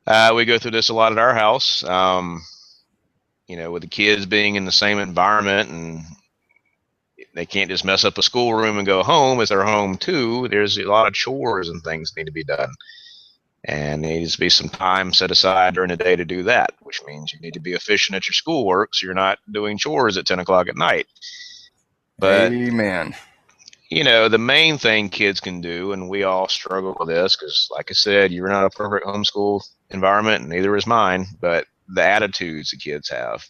We go through this a lot at our house. With the kids being in the same environment, and they can't just mess up a schoolroom and go home as their home too. There's a lot of chores and things need to be done. And there needs to be some time set aside during the day to do that, which means you need to be efficient at your schoolwork so you're not doing chores at 10 o'clock at night. But Amen. the main thing kids can do, and we all struggle with this because, like I said, you're not a perfect homeschool environment, and neither is mine, but the attitudes the kids have,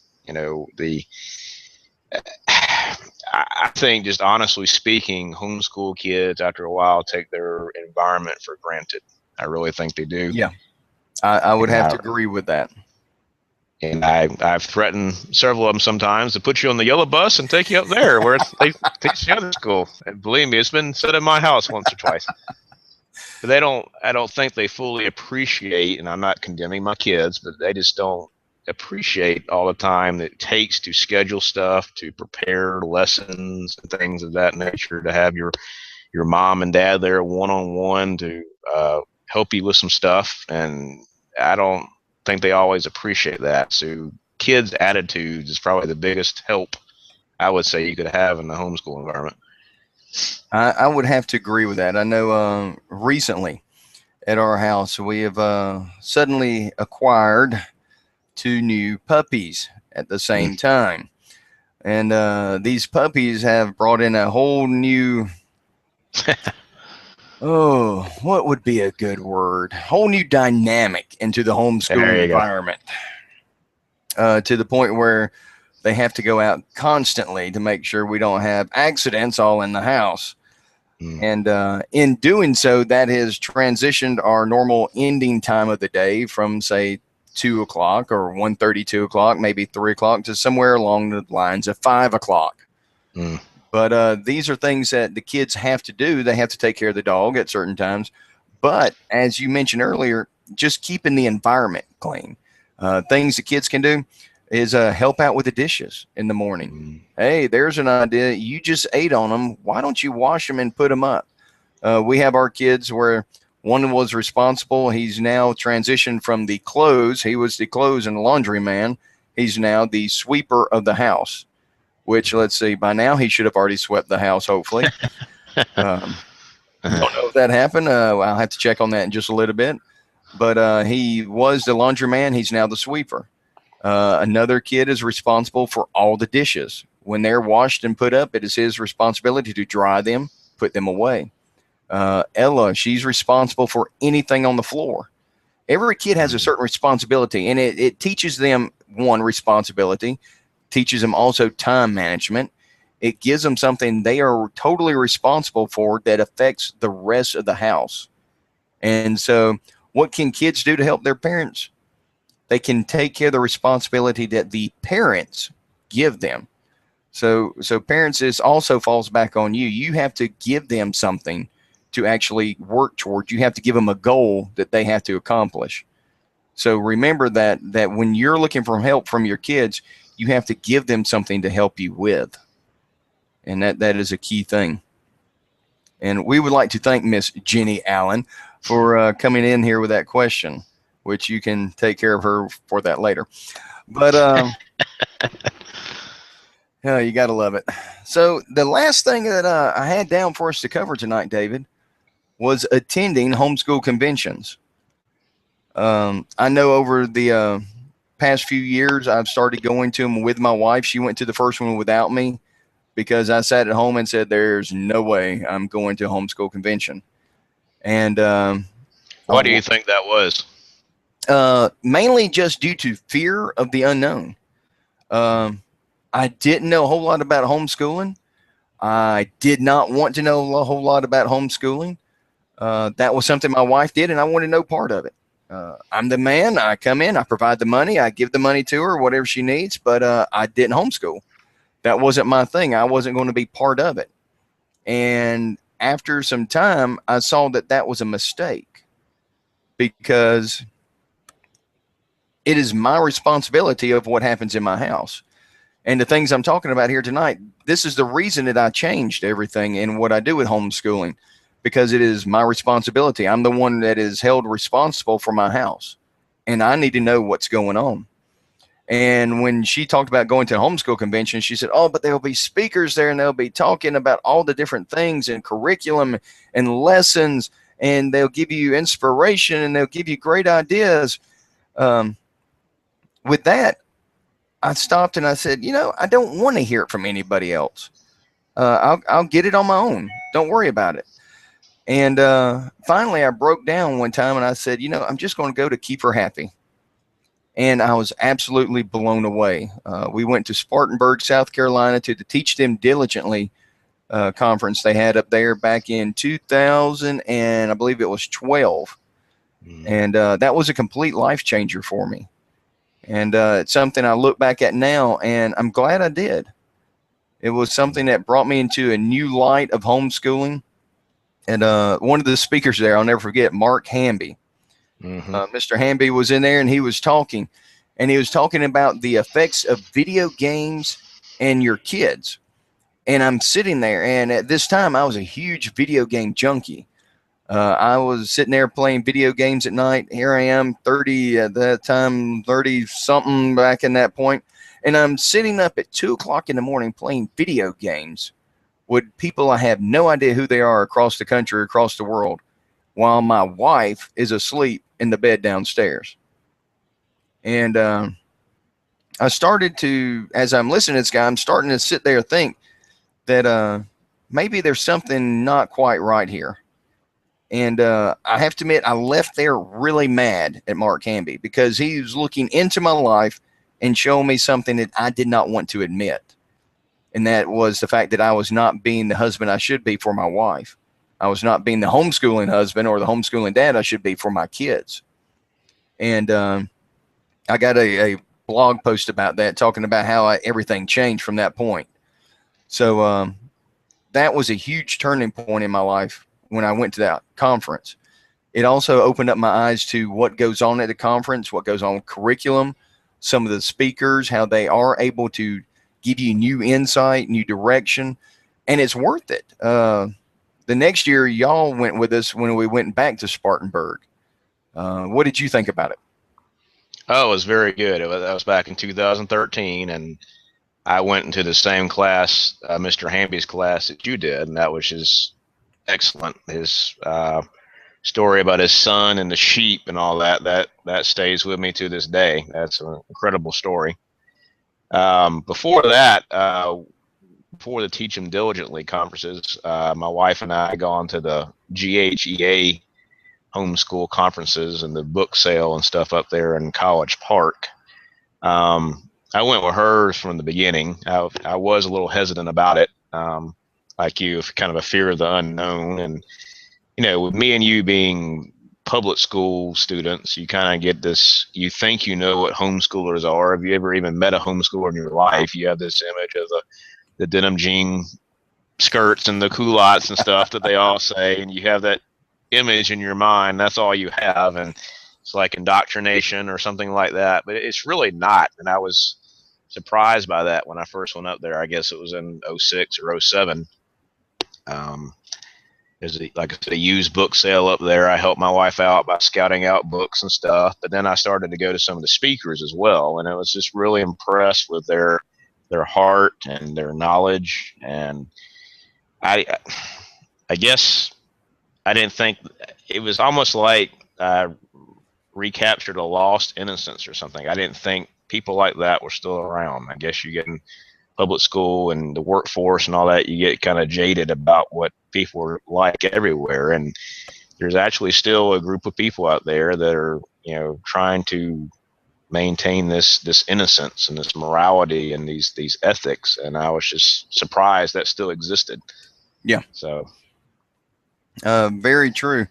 I think, just honestly speaking, homeschool kids after a while take their environment for granted. I really think they do. Yeah, I would have to agree with that. And I've threatened several of them sometimes to put you on the yellow bus and take you up there where they teach the other school. And believe me, it's been said in my house once or twice. But I don't think they fully appreciate, and I'm not condemning my kids, but they just don't appreciate all the time that it takes to schedule stuff, to prepare lessons and things of that nature, to have your mom and dad there one-on-one to help you with some stuff. And I don't think they always appreciate that. So kids' attitudes is probably the biggest help I would say you could have in the homeschool environment. I would have to agree with that. I know recently at our house, we have suddenly acquired 2 new puppies at the same time. And these puppies have brought in a whole new, what would be a good word? Whole new dynamic into the homeschooling environment. To the point where they have to go out constantly to make sure we don't have accidents all in the house. And in doing so, that has transitioned our normal ending time of the day from, say, 2 o'clock or 1:30, 2 o'clock, maybe 3 o'clock, to somewhere along the lines of 5 o'clock. But these are things that the kids have to do. They have to take care of the dog at certain times. But as you mentioned earlier, just keeping the environment clean. Things the kids can do is help out with the dishes in the morning. Hey, there's an idea. You just ate on them. Why don't you wash them and put them up? We have our kids where one was responsible. He's now transitioned from the clothes. He was the clothes and laundry man. He's now the sweeper of the house, which, let's see, by now he should have already swept the house, hopefully. Don't know if that happened. I'll have to check on that in just a little bit. But he was the laundry man. He's now the sweeper. Another kid is responsible for all the dishes. When they're washed and put up, it is his responsibility to dry them, put them away. Ella, she's responsible for anything on the floor. Every kid has a certain responsibility, and it teaches them, one, responsibility, teaches them also time management. It gives them something they are totally responsible for that affects the rest of the house. And so what can kids do to help their parents? They can take care of the responsibility that the parents give them. So parents, this also falls back on you. You have to give them something to actually work toward. You have to give them a goal that they have to accomplish. So remember that when you're looking for help from your kids, you have to give them something to help you with. And that is a key thing. And we would like to thank Miss Jenny Allen for coming in here with that question, which you can take care of her for that later. But you got to love it. So the last thing that I had down for us to cover tonight, David, was attending homeschool conventions. I know over the past few years, I've started going to them with my wife. She went to the first one without me because I sat at home and said, there's no way I'm going to a homeschool convention. And why do you think that was? Mainly just due to fear of the unknown. I didn't know a whole lot about homeschooling. I did not want to know a whole lot about homeschooling. That was something my wife did, and I wanted no part of it. I'm the man. I come in, I provide the money, I give the money to her, whatever she needs, but I didn't homeschool. That wasn't my thing. I wasn't going to be part of it. And after some time, I saw that was a mistake because it is my responsibility of what happens in my house. And the things I'm talking about here tonight, this is the reason that I changed everything in what I do with homeschooling, because it is my responsibility. I'm the one that is held responsible for my house, and I need to know what's going on. And when she talked about going to a homeschool convention, she said, oh, but there'll be speakers there and they'll be talking about all the different things and curriculum and lessons, and they'll give you inspiration and they'll give you great ideas. With that, I stopped and I said, I don't want to hear it from anybody else. I'll get it on my own. Don't worry about it. And finally, I broke down one time and I said, I'm just going to go to keep her happy. And I was absolutely blown away. We went to Spartanburg, South Carolina to the Teach Them Diligently conference they had up there back in 2000, and I believe it was 12. And that was a complete life changer for me. And it's something I look back at now, and I'm glad I did. It was something that brought me into a new light of homeschooling. And one of the speakers there, I'll never forget, Mark Hamby. Mr. Hamby was in there, and he was talking about the effects of video games and your kids. And I'm sitting there, and at this time, I was a huge video game junkie. I was sitting there playing video games at night. Here I am, 30 at that time, 30 something back in that point. And I'm sitting up at 2 o'clock in the morning playing video games with people I have no idea who they are across the country, across the world, while my wife is asleep in the bed downstairs. And I started to, as I'm listening to this guy, I'm starting to sit there and think that maybe there's something not quite right here. And I have to admit, I left there really mad at Mark Hamby because he was looking into my life and showing me something that I did not want to admit. And that was the fact that I was not being the husband I should be for my wife. I was not being the homeschooling husband or the homeschooling dad I should be for my kids. And I got a blog post about that, talking about how everything changed from that point. So that was a huge turning point in my life when I went to that conference. It also opened up my eyes to what goes on at the conference, what goes on with curriculum, some of the speakers, how they are able to give you new insight, new direction, and it's worth it. The next year, y'all went with us when we went back to Spartanburg. What did you think about it? Oh, it was very good. That was back in 2013, and I went into the same class, Mr. Hamby's class that you did, and that was just excellent. His story about his son and the sheep and all that stays with me to this day. That's an incredible story. Before that, before the Teach Them Diligently conferences, my wife and I had gone to the GHEA homeschool conferences and the book sale and stuff up there in College Park. I went with her from the beginning. I was a little hesitant about it, like you, kind of a fear of the unknown. And, you know, with me and you being public school students, you kind of get this, you think you know what homeschoolers are. Have you ever even met a homeschooler in your life? You have this image of the denim jean skirts and the culottes and stuff that they all say, and you have that image in your mind. That's all you have, and it's like indoctrination or something like that, but it's really not. And I was surprised by that when I first went up there. I guess it was in 06 or 07. There's like I said, a used book sale up there. I helped my wife out by scouting out books and stuff, but then I started to go to some of the speakers as well, and I was just really impressed with their heart and their knowledge. And I guess I didn't think, it was almost like recaptured a lost innocence or something. I didn't think people like that were still around. I guess you get in public school and the workforce and all that, you get kind of jaded about what people are like everywhere. And there's actually still a group of people out there that are, you know, trying to maintain this innocence and this morality and these ethics. And I was just surprised that still existed. Yeah. So. Very true.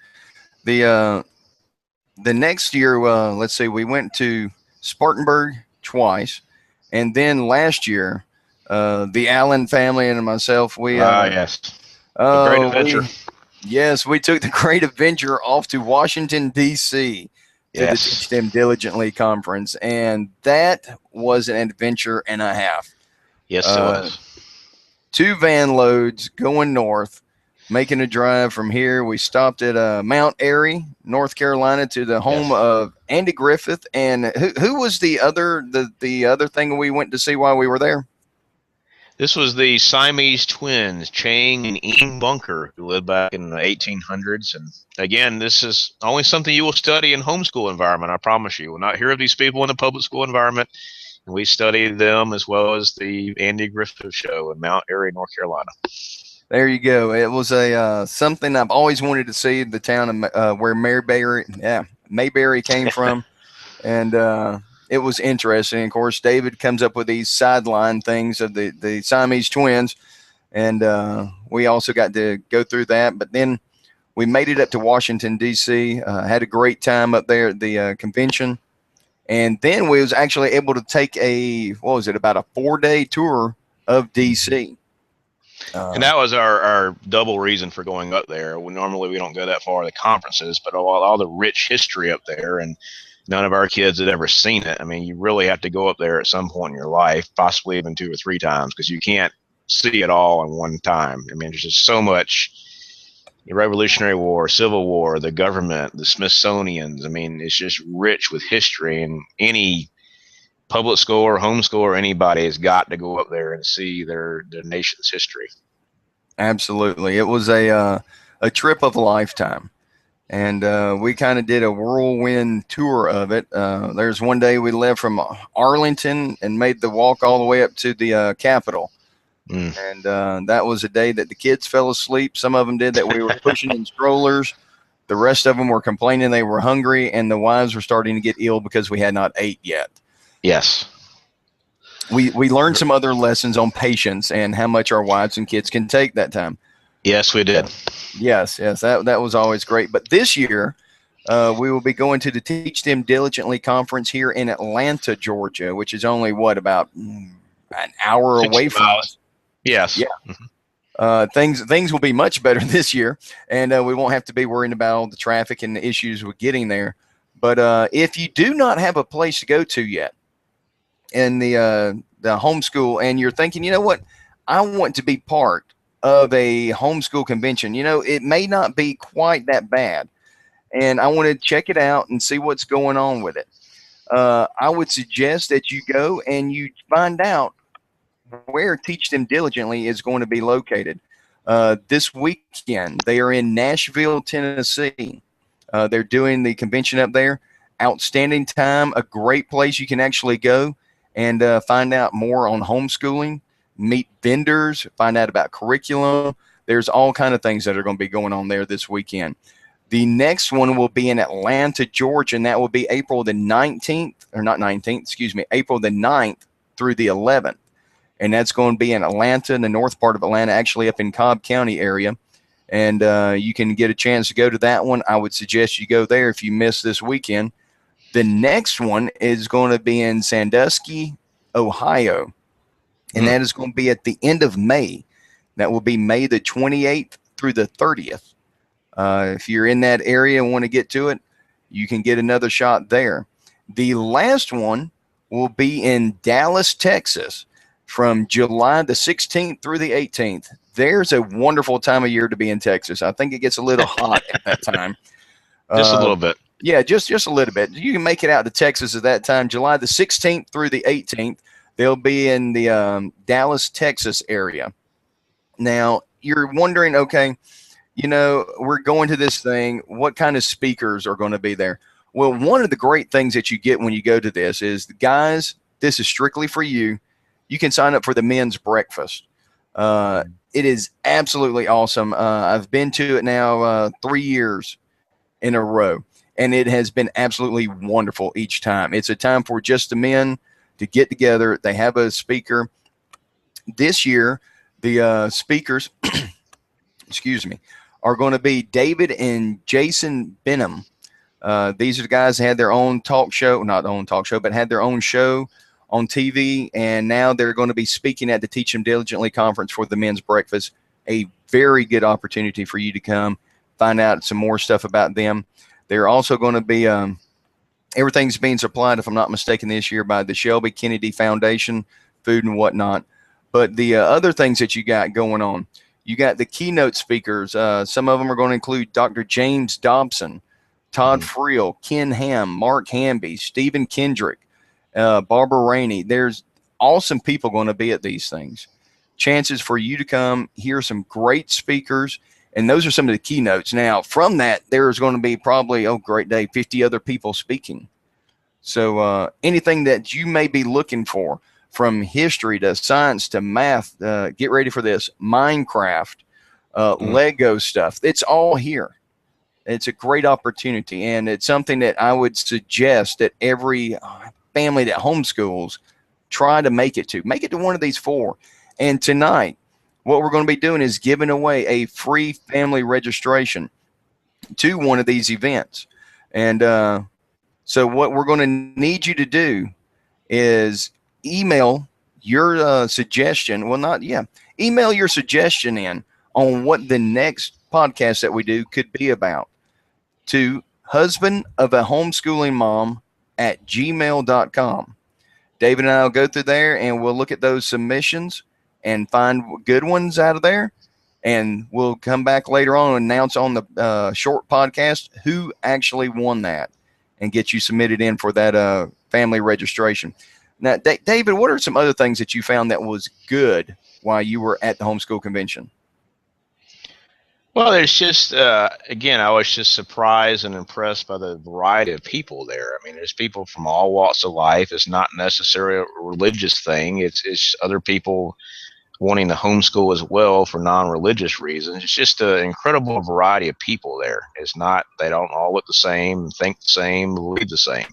The next year, let's see, we went to Spartanburg twice, and then last year, the Allen family and myself, Yes, a great adventure. We took the Great Adventure off to Washington D.C. to the Teach Them Diligently conference, and that was an adventure and a half. Yes, it was. 2 van loads going north, making a drive from here. We stopped at Mount Airy, North Carolina, to the home of Andy Griffith. And who was the other thing we went to see while we were there? This was the Siamese twins, Chang and Ian Bunker, who lived back in the 1800s. And again, this is only something you will study in homeschool environment. I promise you. We'll not hear of these people in the public school environment. And we studied them as well as the Andy Griffith show in Mount Airy, North Carolina. There you go. It was a something I've always wanted to see, the town of where Mayberry came from, and it was interesting. Of course, David comes up with these sideline things of the Siamese twins, and we also got to go through that. But then we made it up to Washington D.C. Had a great time up there at the convention, and then we was actually able to take about a 4-day tour of D.C. And that was our double reason for going up there. Normally we don't go that far to the conferences, but all the rich history up there, and none of our kids had ever seen it. I mean, you really have to go up there at some point in your life, possibly even 2 or 3 times, because you can't see it all in one time. I mean, there's just so much. The Revolutionary War, Civil War, the government, the Smithsonian's. I mean, it's just rich with history, and any public school or homeschool or anybody has got to go up there and see their nation's history. Absolutely. It was a trip of a lifetime. And we kind of did a whirlwind tour of it. There's one day we left from Arlington and made the walk all the way up to the Capitol. And that was a day that the kids fell asleep. Some of them did, that we were pushing in strollers. The rest of them were complaining they were hungry, and the wives were starting to get ill because we had not ate yet. Yes. We learned some other lessons on patience and how much our wives and kids can take that time. Yes, we did. Yes, that was always great. But this year, we will be going to the Teach Them Diligently conference here in Atlanta, Georgia, which is only about an hour away from us. Yes. Yeah. Things will be much better this year, and we won't have to be worrying about all the traffic and the issues with getting there. But if you do not have a place to go to yet in the homeschool, and you're thinking, you know what, I want to be part of a homeschool convention. You know, it may not be quite that bad, and I want to check it out and see what's going on with it. I would suggest that you go and you find out where Teach Them Diligently is going to be located. This weekend, they are in Nashville, Tennessee. They're doing the convention up there. Outstanding time, a great place you can actually go and find out more on homeschooling, meet vendors, find out about curriculum. There's all kind of things that are going to be going on there this weekend. The next one will be in Atlanta, Georgia, and that will be April the 19th, or not 19th, excuse me, April the 9th through the 11th. And that's going to be in Atlanta, in the north part of Atlanta, actually up in Cobb County area. And you can get a chance to go to that one. I would suggest you go there if you miss this weekend. The next one is going to be in Sandusky, Ohio. And that is going to be at the end of May. That will be May the 28th through the 30th. If you're in that area and want to get to it, you can get another shot there. The last one will be in Dallas, Texas, from July the 16th through the 18th. There's a wonderful time of year to be in Texas. I think it gets a little hot at that time. Just a little bit. Yeah, just a little bit. You can make it out to Texas at that time. July the 16th through the 18th, they'll be in the Dallas, Texas area. Now, you're wondering, okay, you know, we're going to this thing. What kind of speakers are going to be there? Well, one of the great things that you get when you go to this is, guys, this is strictly for you. You can sign up for the men's breakfast. It is absolutely awesome. I've been to it now 3 years in a row, and it has been absolutely wonderful each time. It's a time for just the men to get together. They have a speaker. This year, the speakers, excuse me, are going to be David and Jason Benham. These are the guys that had their own talk show, not own talk show, but had their own show on TV, and now they're going to be speaking at the Teach Them Diligently conference for the men's breakfast. A very good opportunity for you to come find out some more stuff about them. They're also going to be, everything's being supplied, if I'm not mistaken, this year by the Shelby Kennedy Foundation, food and whatnot. But the other things that you got going on, you got the keynote speakers. Some of them are going to include Dr. James Dobson, Todd Friel, Ken Ham, Mark Hamby, Stephen Kendrick, Barbara Rainey. There's awesome people going to be at these things. Chances for you to come hear some great speakers, and those are some of the keynotes. Now, from that, there's going to be probably, oh, great day, 50 other people speaking. So anything that you may be looking for, from history to science to math, get ready for this, Minecraft, Lego stuff, it's all here. It's a great opportunity, and it's something that I would suggest that every family that homeschools try to make it to one of these four. And tonight, what we're going to be doing is giving away a free family registration to one of these events. And so what we're going to need you to do is email your suggestion. Well, not, yeah, email your suggestion in on what the next podcast that we do could be about to husbandofahomeschoolingmom@gmail.com. David and I will go through there and we'll look at those submissions and find good ones out of there. And we'll come back later on and announce on the short podcast who actually won that and get you submitted in for that family registration. Now, David, what are some other things that you found that was good while you were at the homeschool convention? Well, there's just, again, I was just surprised and impressed by the variety of people there. I mean, there's people from all walks of life. It's not necessarily a religious thing. It's other people wanting to homeschool as well for non-religious reasons. It's just an incredible variety of people there. It's not, they don't all look the same, think the same, believe the same.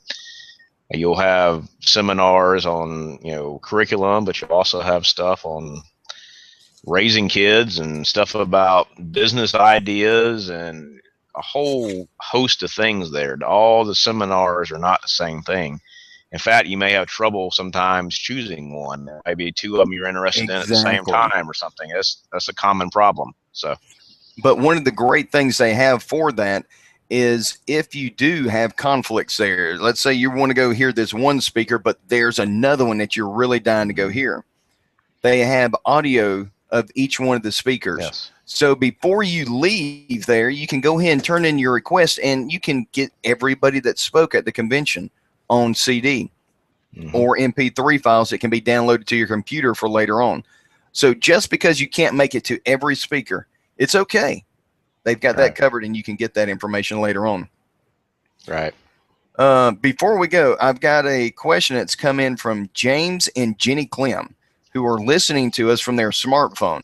You'll have seminars on, curriculum, but you also have stuff on raising kids and stuff about business ideas and a whole host of things there. All the seminars are not the same thing. In fact, you may have trouble sometimes choosing one. There may be two of them you're interested in at the same Exactly. time or something. That's a common problem. So, But one of the great things they have for that is if you do have conflicts there, let's say you want to go hear this one speaker, but there's another one that you're really dying to go hear. They have audio of each one of the speakers. yes. So before you leave there, you can go ahead and turn in your request, and you can get everybody that spoke at the convention on CD or MP3 files that can be downloaded to your computer for later on. So just because you can't make it to every speaker, it's okay. They've got that covered, and you can get that information later on. Right. Before we go, I've got a question that's come in from James and Jenny Clem, who are listening to us from their smartphone.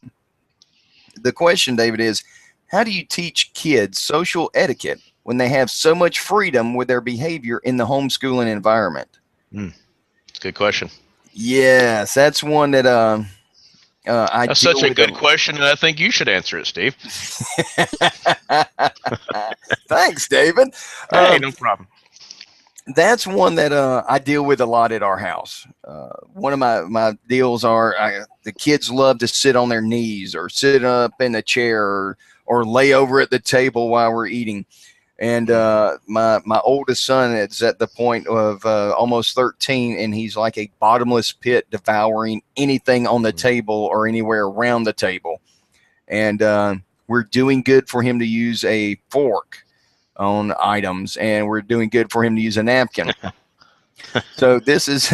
The question, David, is how do you teach kids social etiquette when they have so much freedom with their behavior in the homeschooling environment? It's a good question. Yes, that's one that That's such a good question, and I think you should answer it, Steve. Thanks, David. Hey, no problem. That's one that I deal with a lot at our house. One of my deals are the kids love to sit on their knees or sit up in a chair or lay over at the table while we're eating. And my oldest son is at the point of almost 13, and he's like a bottomless pit, devouring anything on the table or anywhere around the table. And we're doing good for him to use a fork on items, and we're doing good for him to use a napkin. So this is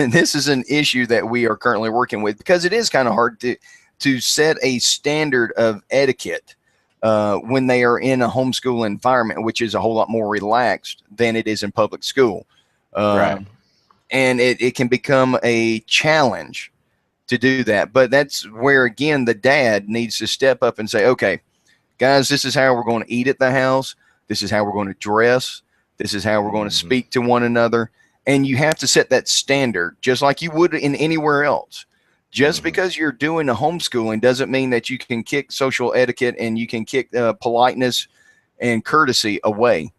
an issue that we are currently working with, because it is kind of hard to set a standard of etiquette when they are in a homeschool environment, which is a whole lot more relaxed than it is in public school. Right. And it can become a challenge to do that. But that's where, again, the dad needs to step up and say, okay, guys, this is how we're going to eat at the house. This is how we're going to dress. This is how we're going to speak to one another. And you have to set that standard just like you would in anywhere else. Just because you're doing a homeschooling doesn't mean that you can kick social etiquette and you can kick politeness and courtesy away.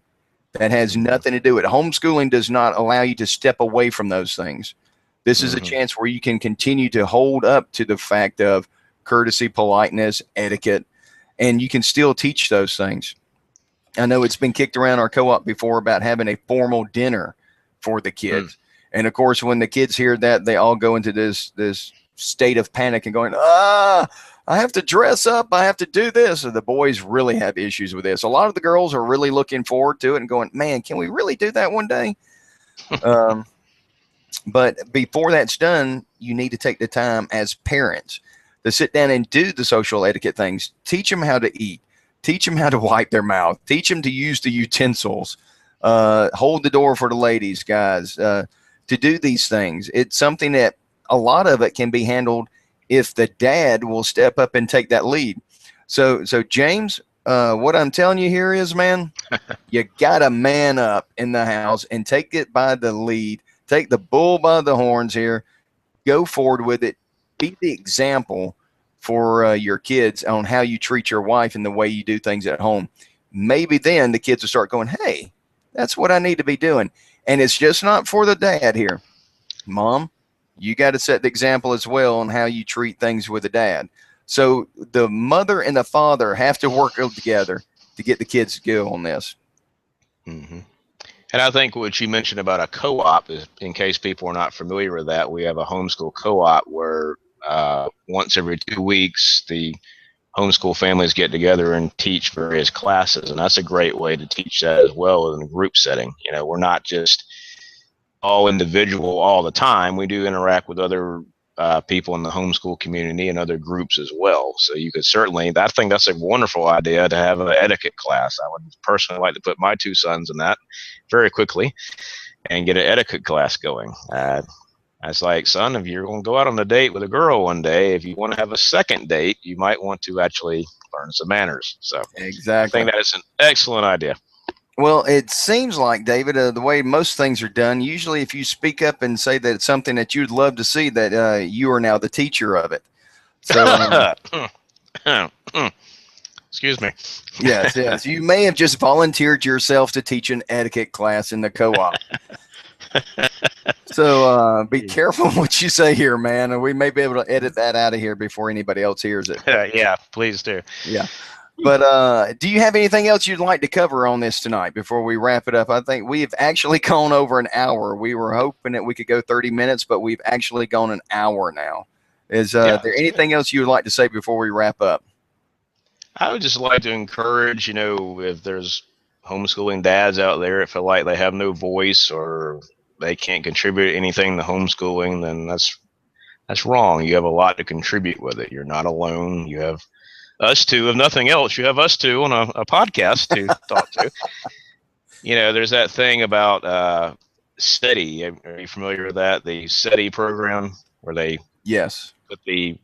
That has nothing to do with it. Homeschooling does not allow you to step away from those things. This is a chance where you can continue to hold up to the fact of courtesy, politeness, etiquette, and you can still teach those things. I know it's been kicked around our co-op before about having a formal dinner for the kids. And of course, when the kids hear that, they all go into this state of panic and going, I have to dress up. I have to do this. And the boys really have issues with this. A lot of the girls are really looking forward to it and going, man, can we really do that one day? But before that's done, you need to take the time as parents to sit down and do the social etiquette things. Teach them how to eat. Teach them how to wipe their mouth. Teach them to use the utensils. Hold the door for the ladies, guys. To do these things. It's something that a lot of it can be handled if the dad will step up and take that lead. So James, what I'm telling you here is, man, you got to man up in the house and take it by the lead. Take the bull by the horns here. Go forward with it. Be the example for your kids on how you treat your wife and the way you do things at home. Maybe then the kids will start going, hey, that's what I need to be doing. And it's just not for the dad here. Mom, you got to set the example as well on how you treat things with the dad. So the mother and the father have to work together to get the kids to go on this. And I think what you mentioned about a co-op is, in case people are not familiar with that, we have a homeschool co-op where once every 2 weeks, the homeschool families get together and teach various classes. And that's a great way to teach that as well in a group setting. You know, we're not just all individual all the time. We do interact with other people in the homeschool community and other groups as well. So you could certainly, I think that's a wonderful idea to have an etiquette class. I would personally like to put my 2 sons in that very quickly and get an etiquette class going. It's like, son, if you're going to go out on a date with a girl one day, if you want to have a second date, you might want to actually learn some manners. So exactly. I think that is an excellent idea. Well, it seems like, David, the way most things are done, usually if you speak up and say that it's something that you'd love to see, that you are now the teacher of it. So, excuse me. Yes. You may have just volunteered yourself to teach an etiquette class in the co-op. So be careful what you say here, man. And we may be able to edit that out of here before anybody else hears it. Yeah, please do. Yeah. But do you have anything else you'd like to cover on this tonight before we wrap it up? I think we've actually gone over an hour. We were hoping that we could go 30 minutes, but we've actually gone an hour now. Is Yeah, there anything else you would like to say before we wrap up? I would just like to encourage, if there's homeschooling dads out there that feel like they have no voice or they can't contribute anything to homeschooling, then that's wrong. You have a lot to contribute with it. You're not alone. You have us two. If nothing else, you have us two on a podcast to talk to. There's that thing about SETI. Are you familiar with that? The SETI program where they Yes. put the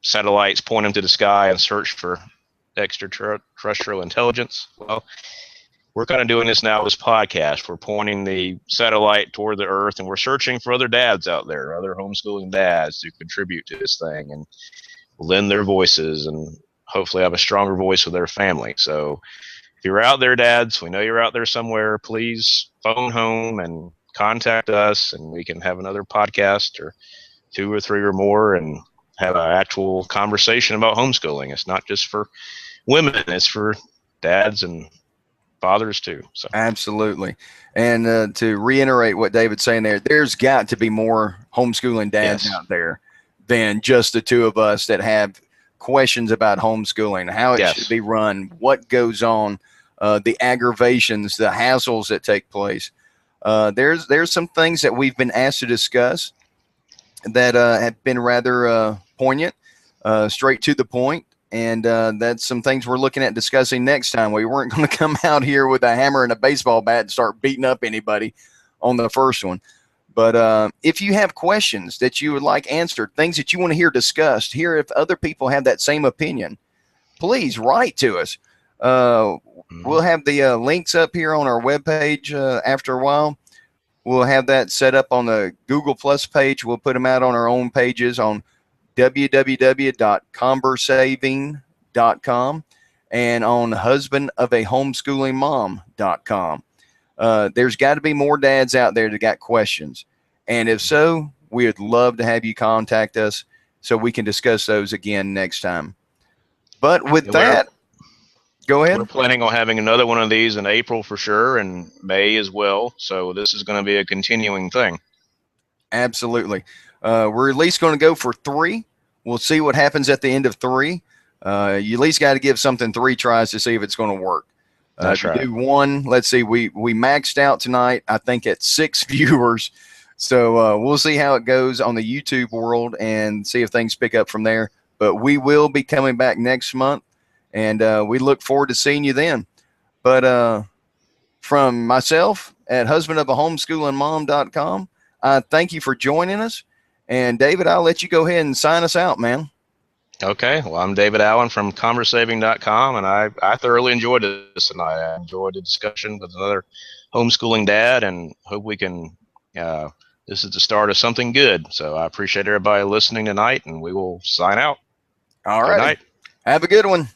satellites, point them to the sky, and search for extraterrestrial intelligence. Well, we're kind of doing this now with this podcast. We're pointing the satellite toward the Earth, and we're searching for other dads out there, other homeschooling dads to contribute to this thing and lend their voices and hopefully have a stronger voice with their family. So if you're out there, dads, we know you're out there somewhere, please phone home and contact us, and we can have another podcast or 2 or 3 or more and have an actual conversation about homeschooling. It's not just for women, it's for dads and fathers too. So Absolutely. And to reiterate what David's saying there's got to be more homeschooling dads out there than just the two of us that have questions about homeschooling, how it should be run, what goes on, the aggravations, the hassles that take place. There's some things that we've been asked to discuss that have been rather poignant, straight to the point. And that's some things we're looking at discussing next time. We weren't going to come out here with a hammer and a baseball bat and start beating up anybody on the first one. But if you have questions that you would like answered, things that you want to hear discussed, hear if other people have that same opinion, please write to us. We'll have the links up here on our webpage after a while. We'll have that set up on the Google Plus page. We'll put them out on our own pages on www.conversaving.com and on husbandofahomeschoolingmom.com. There's got to be more dads out there that got questions. And if so, we would love to have you contact us so we can discuss those again next time. But with that, go ahead. We're planning on having another one of these in April for sure, and May as well. So this is going to be a continuing thing. Absolutely. We're at least going to go for 3. We'll see what happens at the end of 3. You at least got to give something 3 tries to see if it's going to work. That's right. Do 1, let's see, we maxed out tonight, I think, at 6 viewers. So we'll see how it goes on the YouTube world and see if things pick up from there. But we will be coming back next month, and we look forward to seeing you then. But from myself at husbandofahomeschoolingmom.com, I thank you for joining us. And David, I'll let you go ahead and sign us out, man. Okay. Well, I'm David Allen from conversaving.com, and I thoroughly enjoyed this tonight. I enjoyed the discussion with another homeschooling dad, and hope we can, this is the start of something good. So I appreciate everybody listening tonight, and we will sign out. All right. Have a good one.